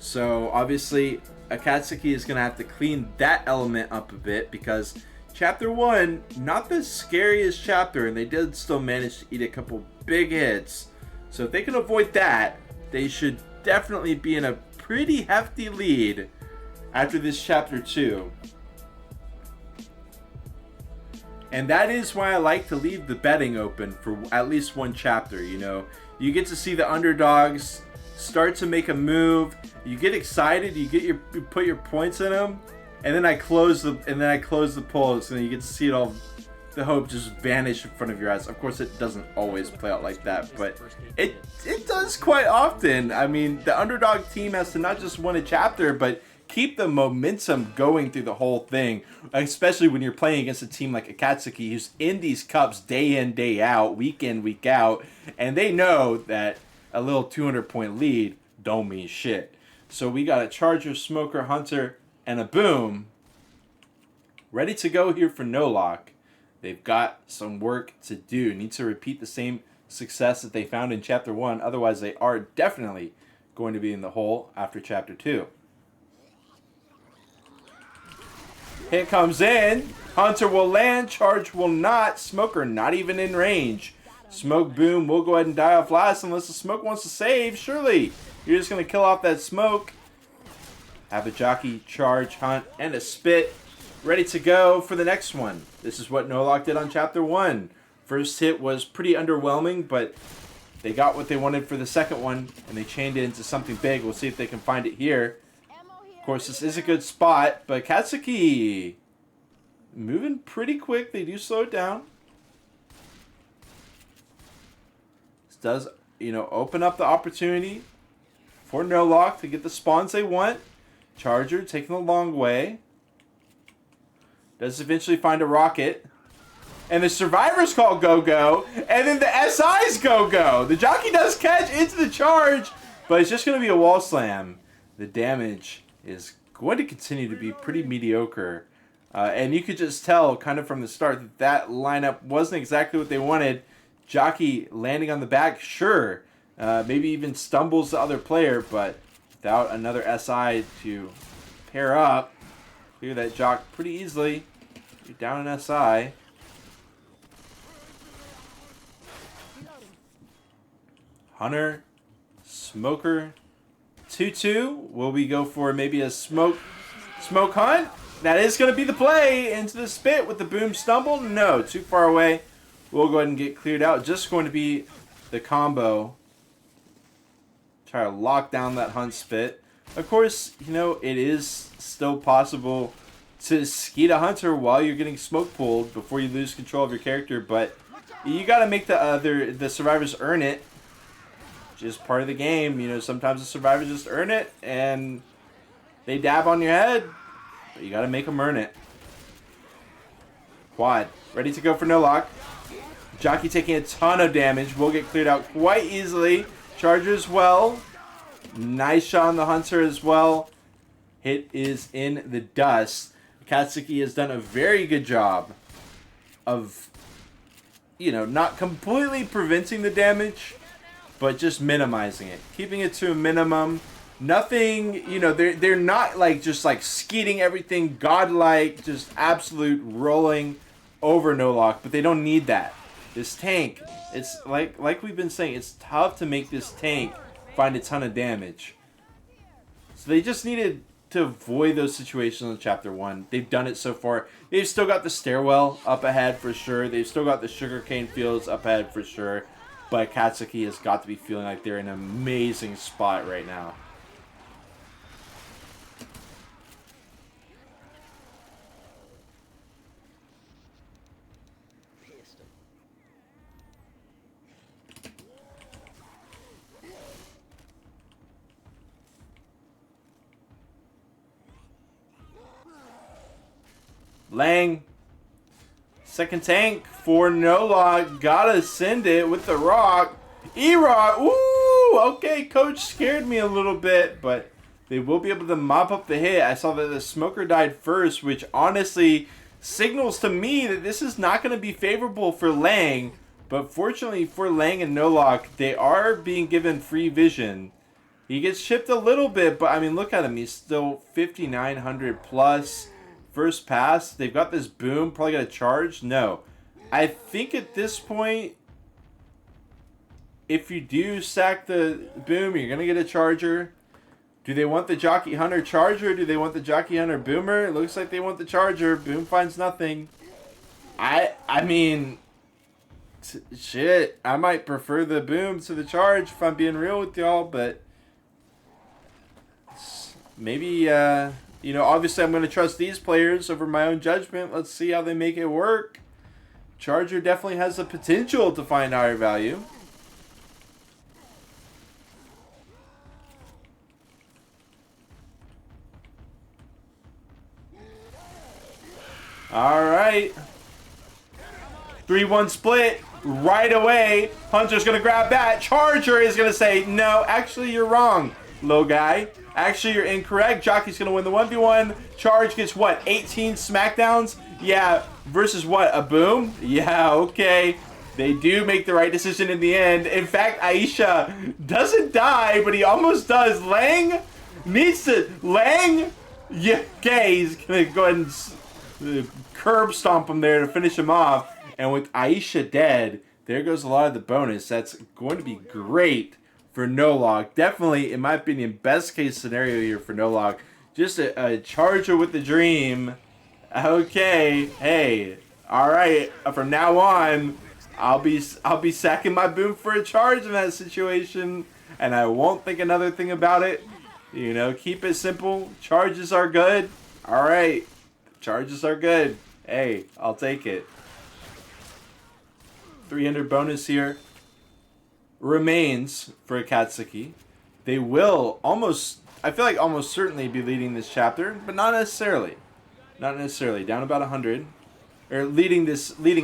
So obviously Akatsuki is going to have to clean that element up a bit, because chapter 1, not the scariest chapter, and they did still manage to eat a couple big hits. So if they can avoid that, they should definitely be in a pretty hefty lead after this chapter 2. And that is why I like to leave the betting open for at least one chapter. You get to see the underdogs start to make a move. You get excited. You put your points in them, and then I close the pull, so you get to see it all. The hope just vanish in front of your eyes. Of course, it doesn't always play out like that, but it does quite often. I mean, the underdog team has to not just win a chapter, but keep the momentum going through the whole thing, especially when you're playing against a team like Akatsuki, who's in these cups day in, day out, week in, week out, and they know that a little 200-point lead don't mean shit. So we got a Charger, Smoker, Hunter, and a Boom ready to go here for nolohC. They've got some work to do. Need to repeat the same success that they found in Chapter 1. Otherwise, they are definitely going to be in the hole after Chapter 2. Hit comes in. Hunter will land. Charge will not. Smoker not even in range. Smoke Boom will go ahead and die off last unless the Smoke wants to save. Surely, you're just going to kill off that Smoke. Have a Jockey, Charge, Hunt, and a Spit. Ready to go for the next one. This is what nolohC did on Chapter 1. First hit was pretty underwhelming, but they got what they wanted for the second one, and they chained it into something big. We'll see if they can find it here. Of course, this is a good spot, but Akatsuki moving pretty quick. They do slow it down. This does, open up the opportunity for nolohC to get the spawns they want. Charger taking the long way. Does eventually find a rocket. And the survivors call go-go. And then the SIs go-go. The jockey does catch into the charge. But it's just going to be a wall slam. The damage is going to continue to be pretty mediocre. And you could just tell kind of from the start that that lineup wasn't exactly what they wanted. Jockey landing on the back, sure. Maybe even stumbles the other player. But without another SI to pair up. Clear that jock pretty easily. You're down an SI. Hunter, Smoker, 2-2. Will we go for maybe a smoke hunt? That is going to be the play. Into the Spit with the Boom stumble. No, too far away. We'll go ahead and get cleared out. Just going to be the combo. Try to lock down that Hunt Spit. Of course, it is still possible to skeet a Hunter while you're getting smoke pulled before you lose control of your character, but you got to make the survivors earn it. Just part of the game. Sometimes the survivors just earn it and they dab on your head, but you got to make them earn it. Quad ready to go for nolohC. Jockey taking a ton of damage. Will get cleared out quite easily. Charger as well. Nice shot on the Hunter as well. Hit is in the dust. Akatsuki has done a very good job of, not completely preventing the damage, but just minimizing it. Keeping it to a minimum. Nothing, they're not just skeeting everything godlike, just absolute rolling over nolohC, but they don't need that. This tank, it's like we've been saying, it's tough to make this tank find a ton of damage. So they just needed to avoid those situations in Chapter 1. They've done it so far. They've still got the stairwell up ahead for sure. They've still got the sugarcane fields up ahead for sure. But Akatsuki has got to be feeling like they're in an amazing spot right now. Lang, second tank for nolohC. Gotta send it with the rock. E-Rock. Ooh, okay, coach scared me a little bit, but they will be able to mop up the hit. I saw that the Smoker died first, which honestly signals to me that this is not going to be favorable for Lang. But fortunately for Lang and nolohC, they are being given free vision. He gets chipped a little bit, but I mean, look at him. He's still 5,900 plus. First pass. They've got this Boom. Probably got a charge. No. I think at this point, if you do sack the Boom, you're going to get a Charger. Do they want the Jockey Hunter Charger? Do they want the Jockey Hunter Boomer? It looks like they want the Charger. Boom finds nothing. I mean, shit. I might prefer the Boom to the Charge if I'm being real with y'all, but maybe You know, obviously I'm going to trust these players over my own judgment. Let's see how they make it work. Charger definitely has the potential to find higher value. All right. 3-1 split right away. Hunter's going to grab that. Charger is going to say, no, actually you're wrong, low guy. Actually, you're incorrect. Jockey's going to win the 1v1. Charge gets what, 18 smackdowns? Yeah, versus what, a boom? Yeah, okay. They do make the right decision in the end. In fact, Aisha doesn't die, but he almost does. Lang needs to... Lang? Yeah, okay, he's going to go ahead and curb stomp him there to finish him off. And with Aisha dead, there goes a lot of the bonus. That's going to be great for nolohC. Definitely, in my opinion, best case scenario here for nolohC. Just a charger with the dream. Okay, hey, all right. From now on, I'll be sacking my boom for a charge in that situation, and I won't think another thing about it. You know, keep it simple. Charges are good. All right, charges are good. Hey, I'll take it. 300 bonus here remains for Akatsuki. They will almost, I feel like almost certainly be leading this chapter, but not necessarily. Not necessarily. Down about 100. Or leading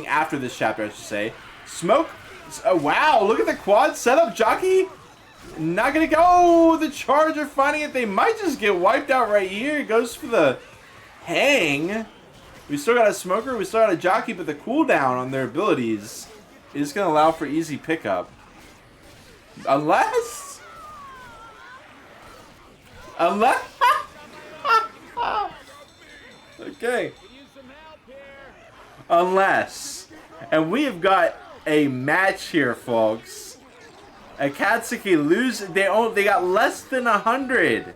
after this chapter, I should say. Smoke. Oh, wow, look at the quad setup. Jockey not going to go. The Charger finding it. They might just get wiped out right here. It goes for the hang. We still got a Smoker. We still got a Jockey, but the cooldown on their abilities is going to allow for easy pickup. Unless... Okay. Unless... And we have got a match here, folks. Akatsuki lose... They got less than 100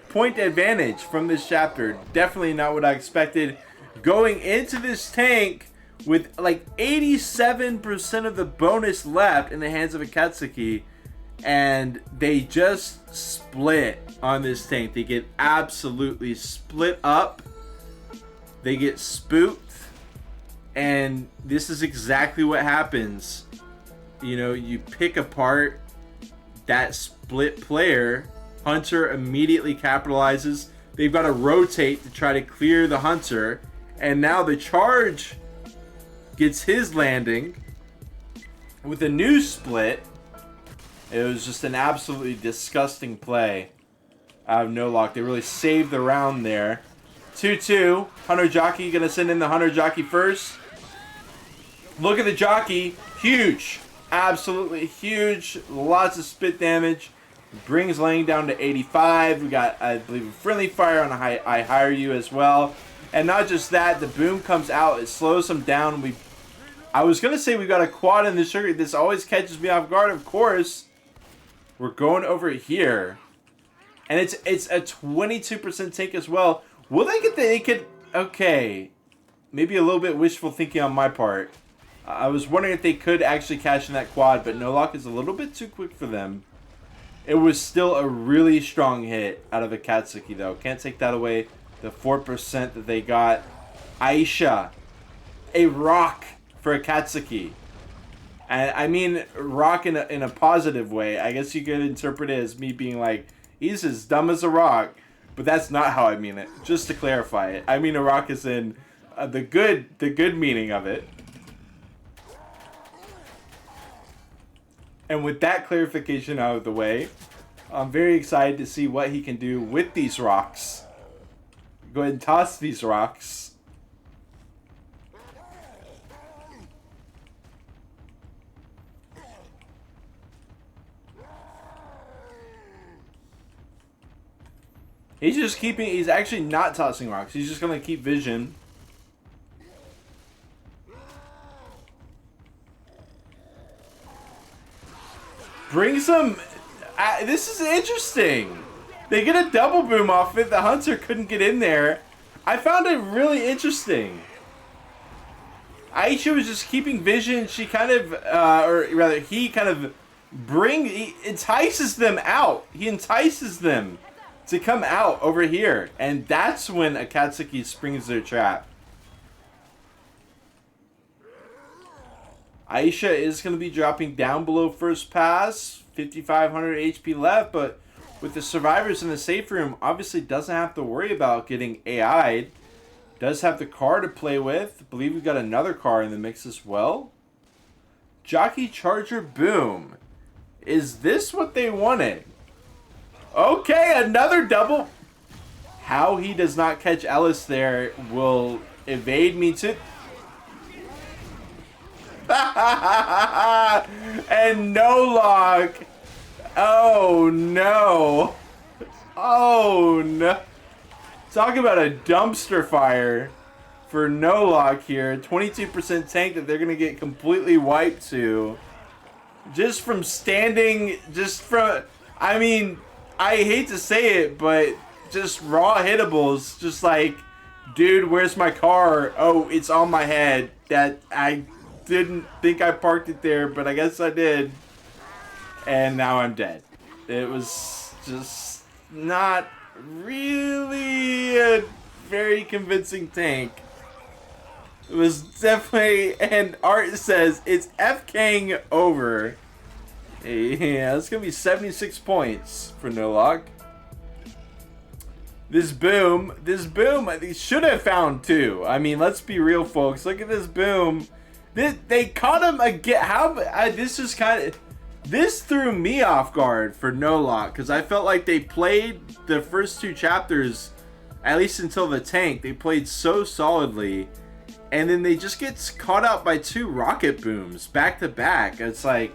point advantage from this chapter. Definitely not what I expected. Going into this tank with like 87% of the bonus left in the hands of Akatsuki, and they just split on this tank. They get absolutely split up. They get spooked, and this is exactly what happens. You know, you pick apart that split player. Hunter immediately capitalizes. They've got to rotate to try to clear the Hunter, and now the Charge gets his landing with a new split. It was just an absolutely disgusting play out of nolohC. They really saved the round there. 2-2. Hunter Jockey going to send in the Hunter Jockey first. Look at the Jockey. Huge. Absolutely huge. Lots of spit damage. Brings Lang down to 85. We got, I believe, a friendly fire on I Hire You as well. And not just that, the boom comes out. It slows them down. I was going to say we got a quad in the sugar. This always catches me off guard, of course. We're going over here. And it's a 22% take as well. Will they get the naked? Okay. Maybe a little bit wishful thinking on my part. I was wondering if they could actually cash in that quad, but nolohC is a little bit too quick for them. It was still a really strong hit out of Akatsuki, though. Can't take that away. The 4% that they got. Aisha. A rock for Akatsuki. And I mean rock in a positive way. I guess you could interpret it as me being like, he's as dumb as a rock. But that's not how I mean it. Just to clarify it. I mean a rock is in the good meaning of it. And with that clarification out of the way, I'm very excited to see what he can do with these rocks. Go ahead and toss these rocks. He's actually not tossing rocks. He's just going to keep vision. Brings them... this is interesting. They get a double boom off it. The Hunter couldn't get in there. I found it really interesting. Aisha was just keeping vision. She kind of, or rather, he kind of entices them out. He entices them to come out over here. And that's when Akatsuki springs their trap. Aisha is going to be dropping down below first pass. 5,500 HP left, but with the survivors in the safe room, obviously doesn't have to worry about getting AI'd. Does have the car to play with. I believe we've got another car in the mix as well. Jockey Charger Boom. Is this what they wanted? Okay, another double. How he does not catch Ellis there will evade me too. And nolohC. Oh no. Oh no. Talk about a dumpster fire for nolohC here. 22% tank that they're going to get completely wiped to. Just from standing, I mean, I hate to say it, but just raw hittables. Just like, dude, where's my car? Oh, it's on my head. That I didn't think I parked it there, but I guess I did. And now I'm dead. It was just not really a very convincing tank. It was definitely, and Art says it's FKing over. Yeah, it's gonna be 76 points for nolohC. This boom, they should have found two. I mean, let's be real, folks. Look at this boom. They caught him again. This threw me off guard for nolohC because I felt like they played the first two chapters, at least until the tank. They played so solidly, and then they just get caught out by two rocket booms back to back. It's like,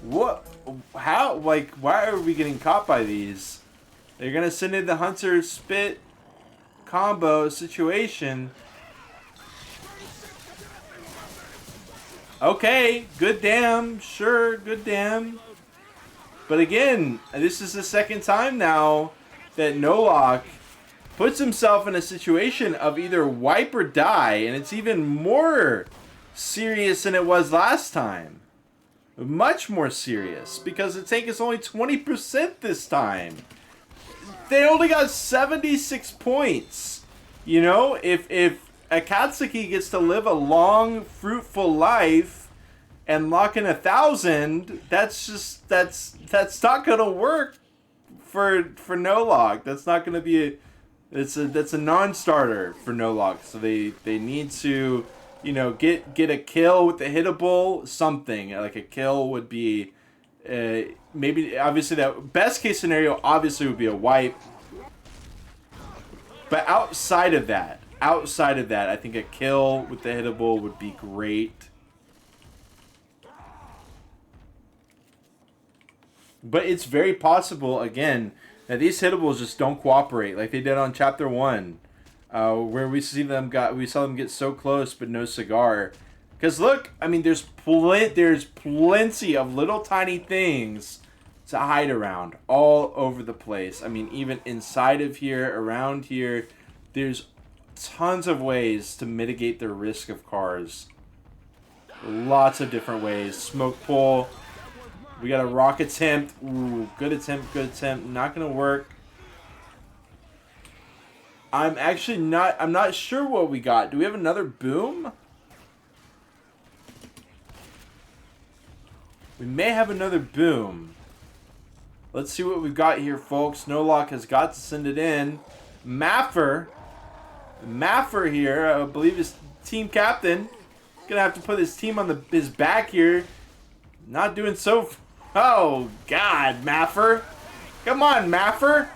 what? How? Like, why are we getting caught by these? They're gonna send in the Hunter Spit combo situation. Okay, good damn, sure, good damn. But again, this is the second time now that nolohC puts himself in a situation of either wipe or die, and it's even more serious than it was last time. Much more serious, because the tank is only 20% this time. They only got 76 points. You know, if Akatsuki gets to live a long, fruitful life and lock in 1,000, that's not gonna work for nolohC. That's not gonna be that's a non-starter for nolohC. So they need to, you know, get a kill with the hittable, something like a kill would be maybe, obviously that best case scenario obviously would be a wipe. But outside of that, I think a kill with the hittable would be great. But it's very possible, again, that these hittables just don't cooperate like they did on Chapter 1. Where we saw them get so close but no cigar. Because look, I mean, there's plenty of little tiny things to hide around all over the place. I mean, even inside of here, around here, there's tons of ways to mitigate the risk of cars. Lots of different ways. Smoke pull. We got a rock attempt. Ooh, good attempt, good attempt. Not gonna work. I'm not sure what we got. Do we have another boom? We may have another boom. Let's see what we've got here, folks. nolohC has got to send it in. Maffer here, I believe is team captain. Gonna have to put his team on his back here. Not doing so. Oh God, Maffer! Come on, Maffer!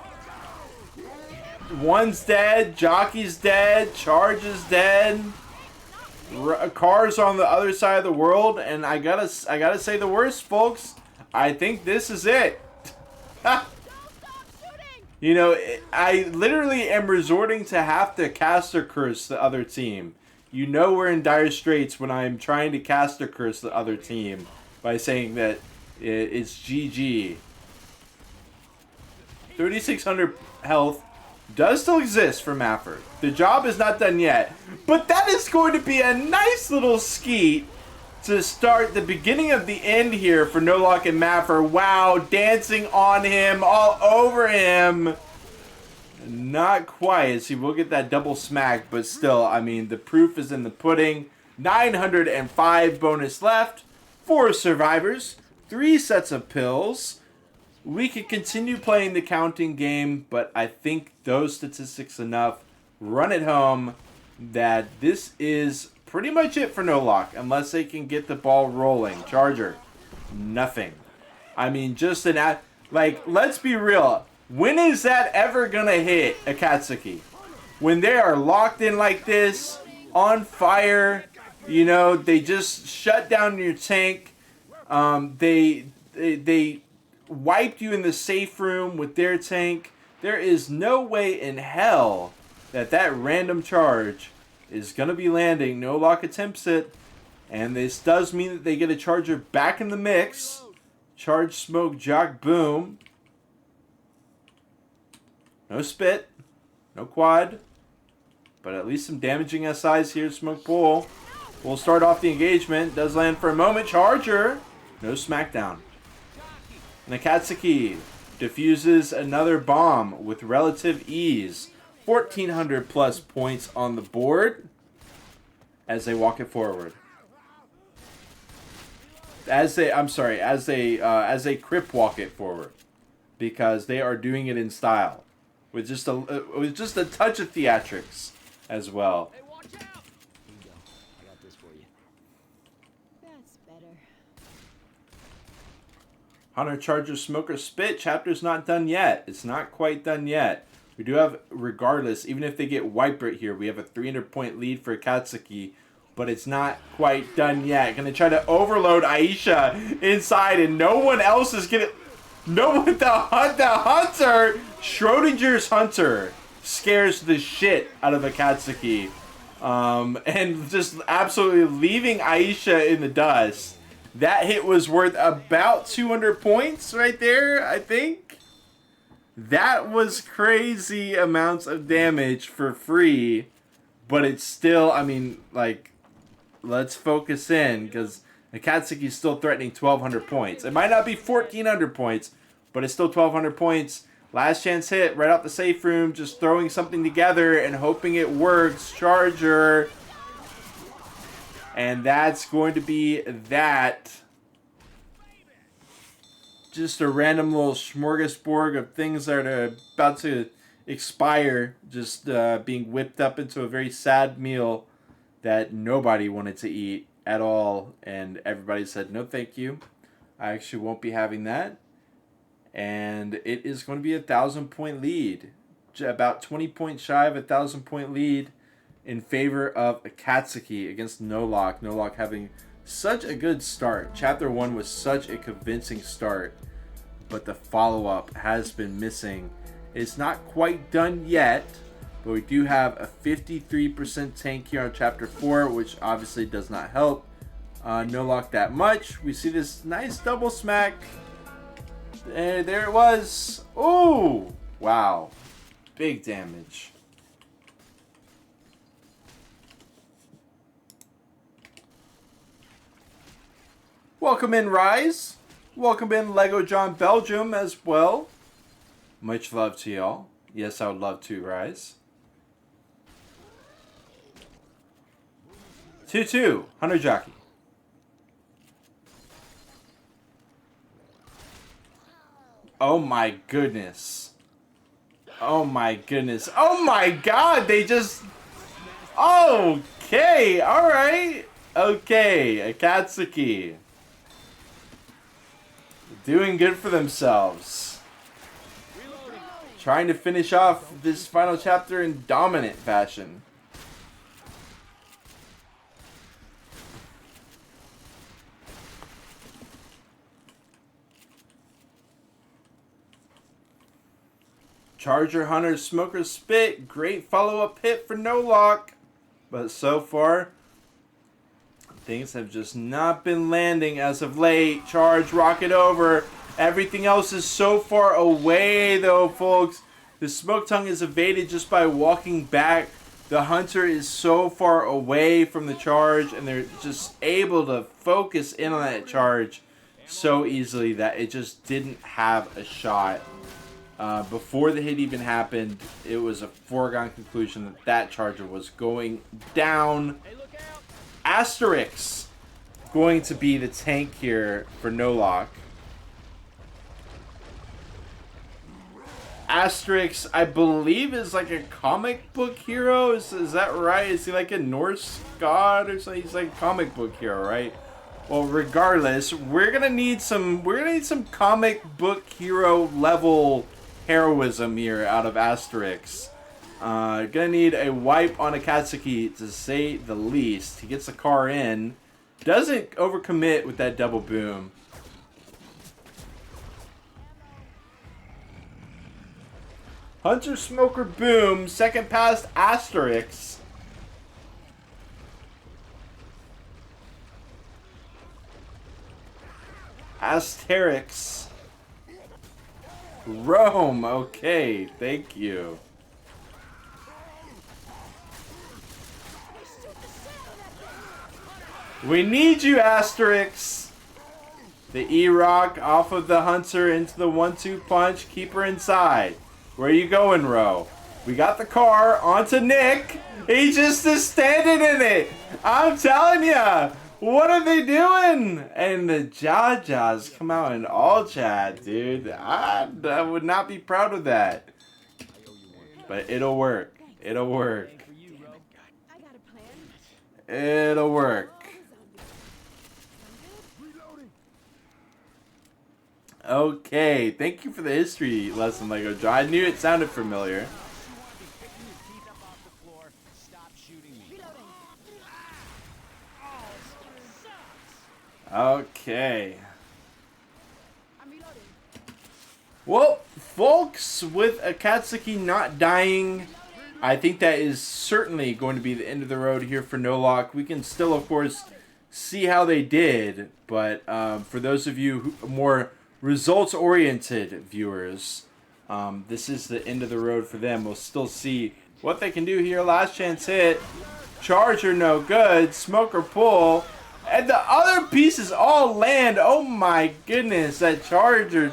One's dead. Jockey's dead. Charge is dead. Cars on the other side of the world, and I gotta say the worst, folks. I think this is it. You know, I literally am resorting to have to caster curse the other team. You know we're in dire straits when I'm trying to caster curse the other team by saying that it's GG. 3,600 health does still exist for Maffer. The job is not done yet, but that is going to be a nice little skeet to start the beginning of the end here for nolohC and Maffer. Wow, dancing on him, all over him. Not quite. He will get that double smack, but still, I mean, the proof is in the pudding. 905 bonus left. 4 survivors. 3 sets of pills. We could continue playing the counting game, but I think those statistics enough run it home that this is pretty much it for nolohC, unless they can get the ball rolling. Charger, nothing. I mean, just an like, let's be real. When is that ever gonna hit Akatsuki? When they are locked in like this, on fire, you know, they just shut down your tank. They wiped you in the safe room with their tank. There is no way in hell that random charge is gonna be landing. nolohC attempts it, and this does mean that they get a charger back in the mix. Charge, smoke, jock, boom. No spit, no quad, but at least some damaging SIs here. Smoke pull. We'll start off the engagement. Does land for a moment. Charger. No smackdown. And Akatsuki diffuses another bomb with relative ease. 1,400 plus points on the board as they walk it forward. As they crip walk it forward, because they are doing it in style. With just a touch of theatrics as well.
Hey, watch out! Here you go. I got this for you.
That's better.
Hunter, Charger, Smoker, Spit. Chapter's not done yet. It's not quite done yet. We do have, regardless, even if they get wiped right here, we have a 300-point lead for Akatsuki. But it's not quite done yet. Gonna try to overload Aisha inside, and no one else is gonna... No, the Hunter, Schrodinger's Hunter, scares the shit out of Akatsuki, and just absolutely leaving Aisha in the dust. That hit was worth about 200 points right there, I think. That was crazy amounts of damage for free, but it's still, I mean, like, let's focus in, because Akatsuki's still threatening 1,200 points. It might not be 1,400 points, but it's still 1,200 points. Last chance hit right out the safe room, just throwing something together and hoping it works. Charger. And that's going to be that. Just a random little smorgasbord of things that are about to expire, just being whipped up into a very sad meal that nobody wanted to eat at all, and everybody said no thank you, I actually won't be having that. And it is going to be a 1,000-point lead, about 20 points shy of a 1,000-point lead in favor of Akatsuki against nolohC. nolohC having such a good start. Chapter 1 was such a convincing start, but the follow-up has been missing. It's not quite done yet, but we do have a 53% tank here on Chapter 4, which obviously does not help nolohC that much. We see this nice double smack. And there it was. Ooh! Wow. Big damage. Welcome in, Rise. Welcome in, Lego John Belgium as well. Much love to y'all. Yes, I would love to, Rise. 2-2, Hunter Jockey. Oh my goodness. Oh my goodness. Oh my god, they just... Okay, alright. Okay, Akatsuki. Doing good for themselves. Trying to finish off this final chapter in dominant fashion. Charger, Hunter, Smoker, Spit. Great follow-up hit for nolohC. But so far, things have just not been landing as of late. Charge, rocket over. Everything else is so far away, though, folks. The Smoke Tongue is evaded just by walking back. The Hunter is so far away from the charge, and they're just able to focus in on that charge so easily that it just didn't have a shot. Before the hit even happened, it was a foregone conclusion that that charger was going down. Asterix going to be the tank here for nolohC. Asterix, I believe, is like a comic book hero. Is that right? Is he like a Norse god or something? He's like a comic book hero, right? Well, regardless, we're gonna need some comic book hero level heroism here out of Asterix. Gonna need a wipe on Akatsuki to say the least. He gets the car in, doesn't overcommit with that double boom. Hunter Smoker boom, second past Asterix. Asterix. Rome, okay, thank you. We need you, Asterix. The E-Rock off of the Hunter into the 1-2 punch. Keep her inside. Where are you going, Ro? We got the car onto Nick. He just is standing in it. I'm telling ya. What are they doing? And the Jajas come out in all chat, dude. I would not be proud of that. But it'll work. It'll work. It'll work. Okay, thank you for the history lesson, Lego John. I knew it sounded familiar. Okay. Well, folks, with Akatsuki not dying, I think that is certainly going to be the end of the road here for nolohC. We can still, of course, see how they did, but for those of you who are more results-oriented viewers, this is the end of the road for them. We'll still see what they can do here. Last chance hit. Charger no good. Smoker pull. And the other pieces all land. Oh my goodness. That charger.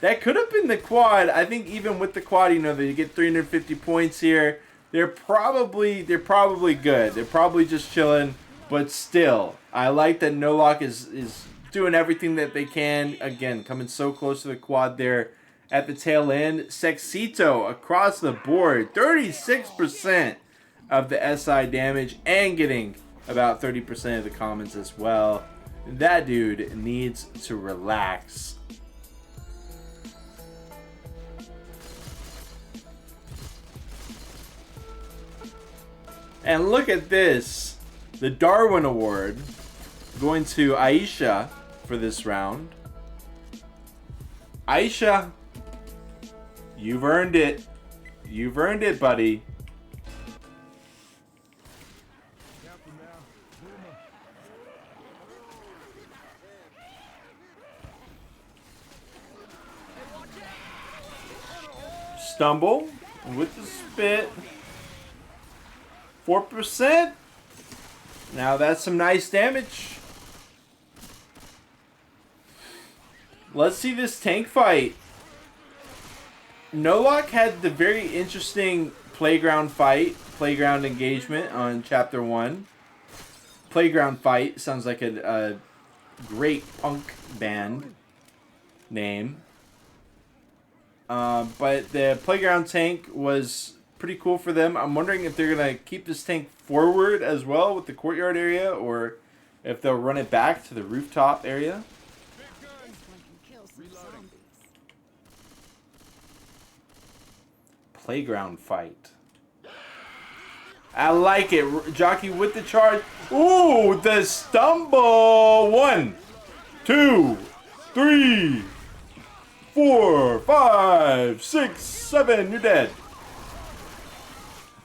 That could have been the quad. I think even with the quad, you know, that you get 350 points here. They're probably good. They're probably just chilling. But still, I like that nolohC is doing everything that they can. Again, coming so close to the quad there at the tail end. Sexito across the board. 36% of the SI damage and getting about 30% of the commons as well. That dude needs to relax. And look at this. The Darwin Award going to Aisha for this round. Aisha, you've earned it. You've earned it, buddy. Stumble with the spit. 4%. Now that's some nice damage. Let's see this tank fight. nolohC had the very interesting playground engagement on chapter 1. Playground fight sounds like a great punk band name. But the playground tank was pretty cool for them. I'm wondering if they're going to keep this tank forward as well with the courtyard area, or if they'll run it back to the rooftop area. Playground fight. I like it. Jockey with the charge. Ooh, the stumble. 1, 2, 3, 4, 5, 6, 7. You're dead.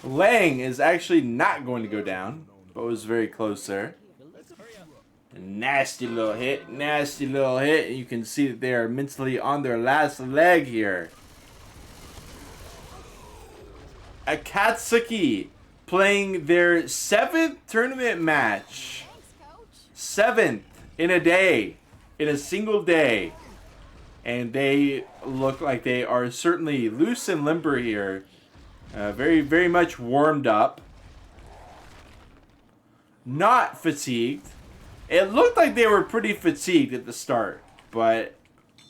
Lang is actually not going to go down, but was very close there. Nasty little hit. Nasty little hit. You can see that they are mentally on their last leg here. Akatsuki playing their 7th tournament match. 7th in a day. In a single day. and they look like they are certainly loose and limber here. Very, very much warmed up. Not fatigued. It looked like they were pretty fatigued at the start, but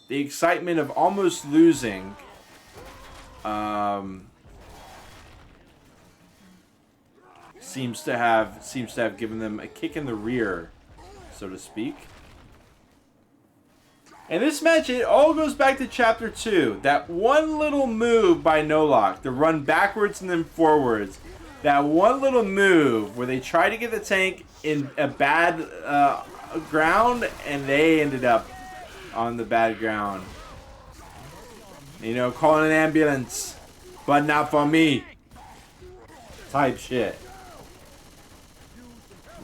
the excitement of almost losing seems to have given them a kick in the rear, so to speak. And this match, it all goes back to Chapter 2. That one little move by nolohC, the run backwards and then forwards. That one little move where they tried to get the tank in a bad ground, and they ended up on the bad ground. You know, calling an ambulance, but not for me. Type shit.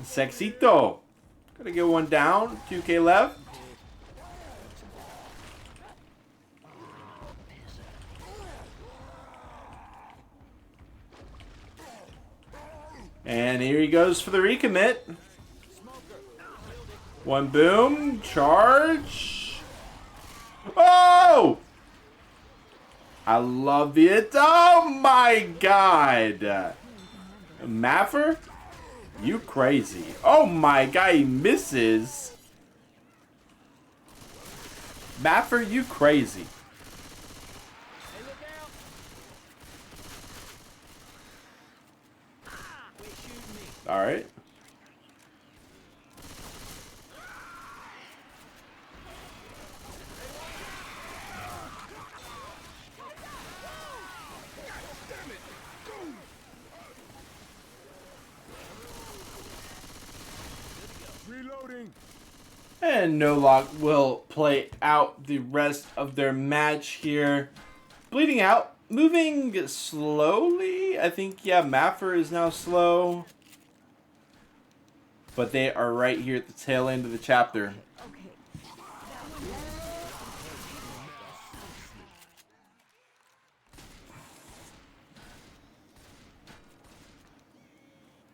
Sexito. Gotta get one down. 2K left. And here he goes for the recommit. One boom. Charge. Oh! I love it. Oh my god. Maffer? You crazy. Oh my god, he misses. Maffer, you crazy. Alright.
Reloading.
And nolohC will play out the rest of their match here. Bleeding out. Moving slowly. I think, yeah, Maffer is now slow. But they are right here at the tail end of the chapter.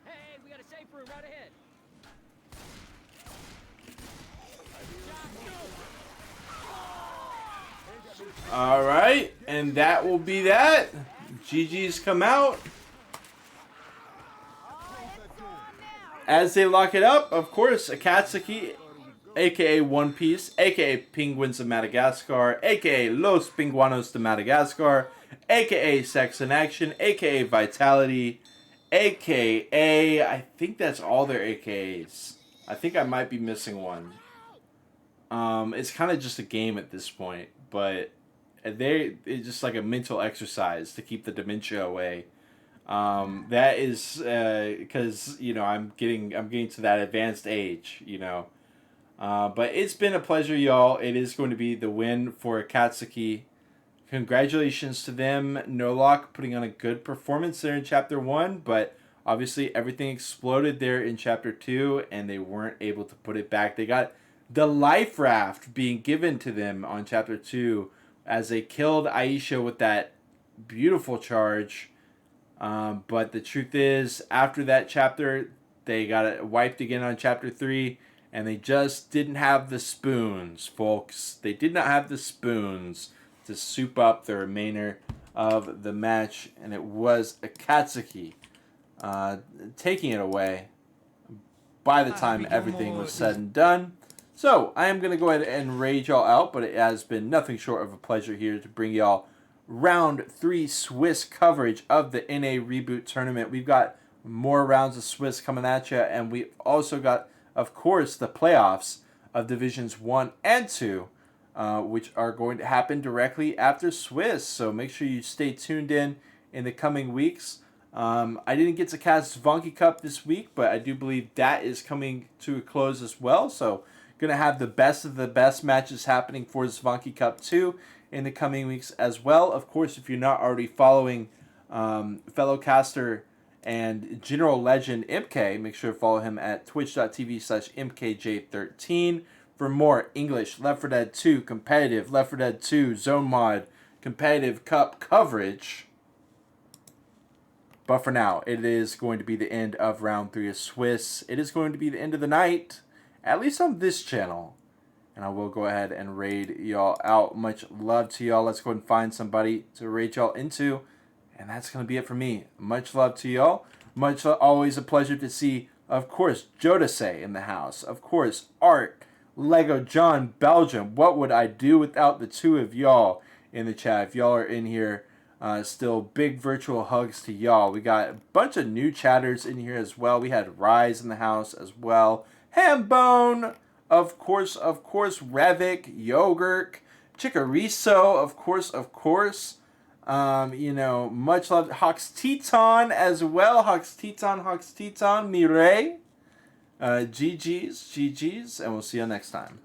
Hey, we got a safe room right ahead.
Alright, and that will be that. GG's come out. As they lock it up, of course, Akatsuki, aka One Piece, aka Penguins of Madagascar, aka Los Pinguanos de Madagascar, aka Sex in Action, aka Vitality, aka, I think that's all their AKAs. I think I might be missing one. It's kind of just a game at this point, but it's just like a mental exercise to keep the dementia away. That is because you know I'm getting to that advanced age, you know. But it's been a pleasure, y'all. It is going to be the win for Akatsuki. Congratulations to them. nolohC putting on a good performance there in Chapter 1, but obviously everything exploded there in Chapter 2, and they weren't able to put it back. They got the life raft being given to them on Chapter 2 as they killed Aisha with that beautiful charge. But the truth is, after that chapter, they got it wiped again on Chapter 3, and they just didn't have the spoons, folks. They did not have the spoons to soup up the remainder of the match, and it was Akatsuki taking it away by the time everything was said and done. So, I am going to go ahead and raid y'all out, but it has been nothing short of a pleasure here to bring y'all Round 3 Swiss coverage of the NA ReBooT tournament. We've got more rounds of Swiss coming at you, and we've also got, of course, the playoffs of Divisions 1 and 2, which are going to happen directly after Swiss. So make sure you stay tuned in the coming weeks. I didn't get to cast Zvonky Cup this week, but I do believe that is coming to a close as well. So going to have the best of the best matches happening for Zvonky Cup 2 in the coming weeks as well. Of course, if you're not already following fellow caster and general legend MK, make sure to follow him at twitch.tv/MKJ13 for more English Left 4 Dead 2 competitive, Left 4 Dead 2 Zone Mod competitive cup coverage. But for now, it is going to be the end of round 3 of Swiss. It is going to be the end of the night, at least on this channel. and I will go ahead and raid y'all out. Much love to y'all. Let's go ahead and find somebody to raid y'all into, and that's going to be it for me. Much love to y'all. Always a pleasure to see, of course, Jodase in the house. Of course, Art, Lego John, Belgium. What would I do without the two of y'all in the chat? If y'all are in here, still big virtual hugs to y'all. We got a bunch of new chatters in here as well. We had Rise in the house as well. Hambone, of course, Revik, Yogurt, Chicorizo, of course. Much love. Hawks Teton as well. Hawks Teton, Mireille. GG's, and we'll see you next time.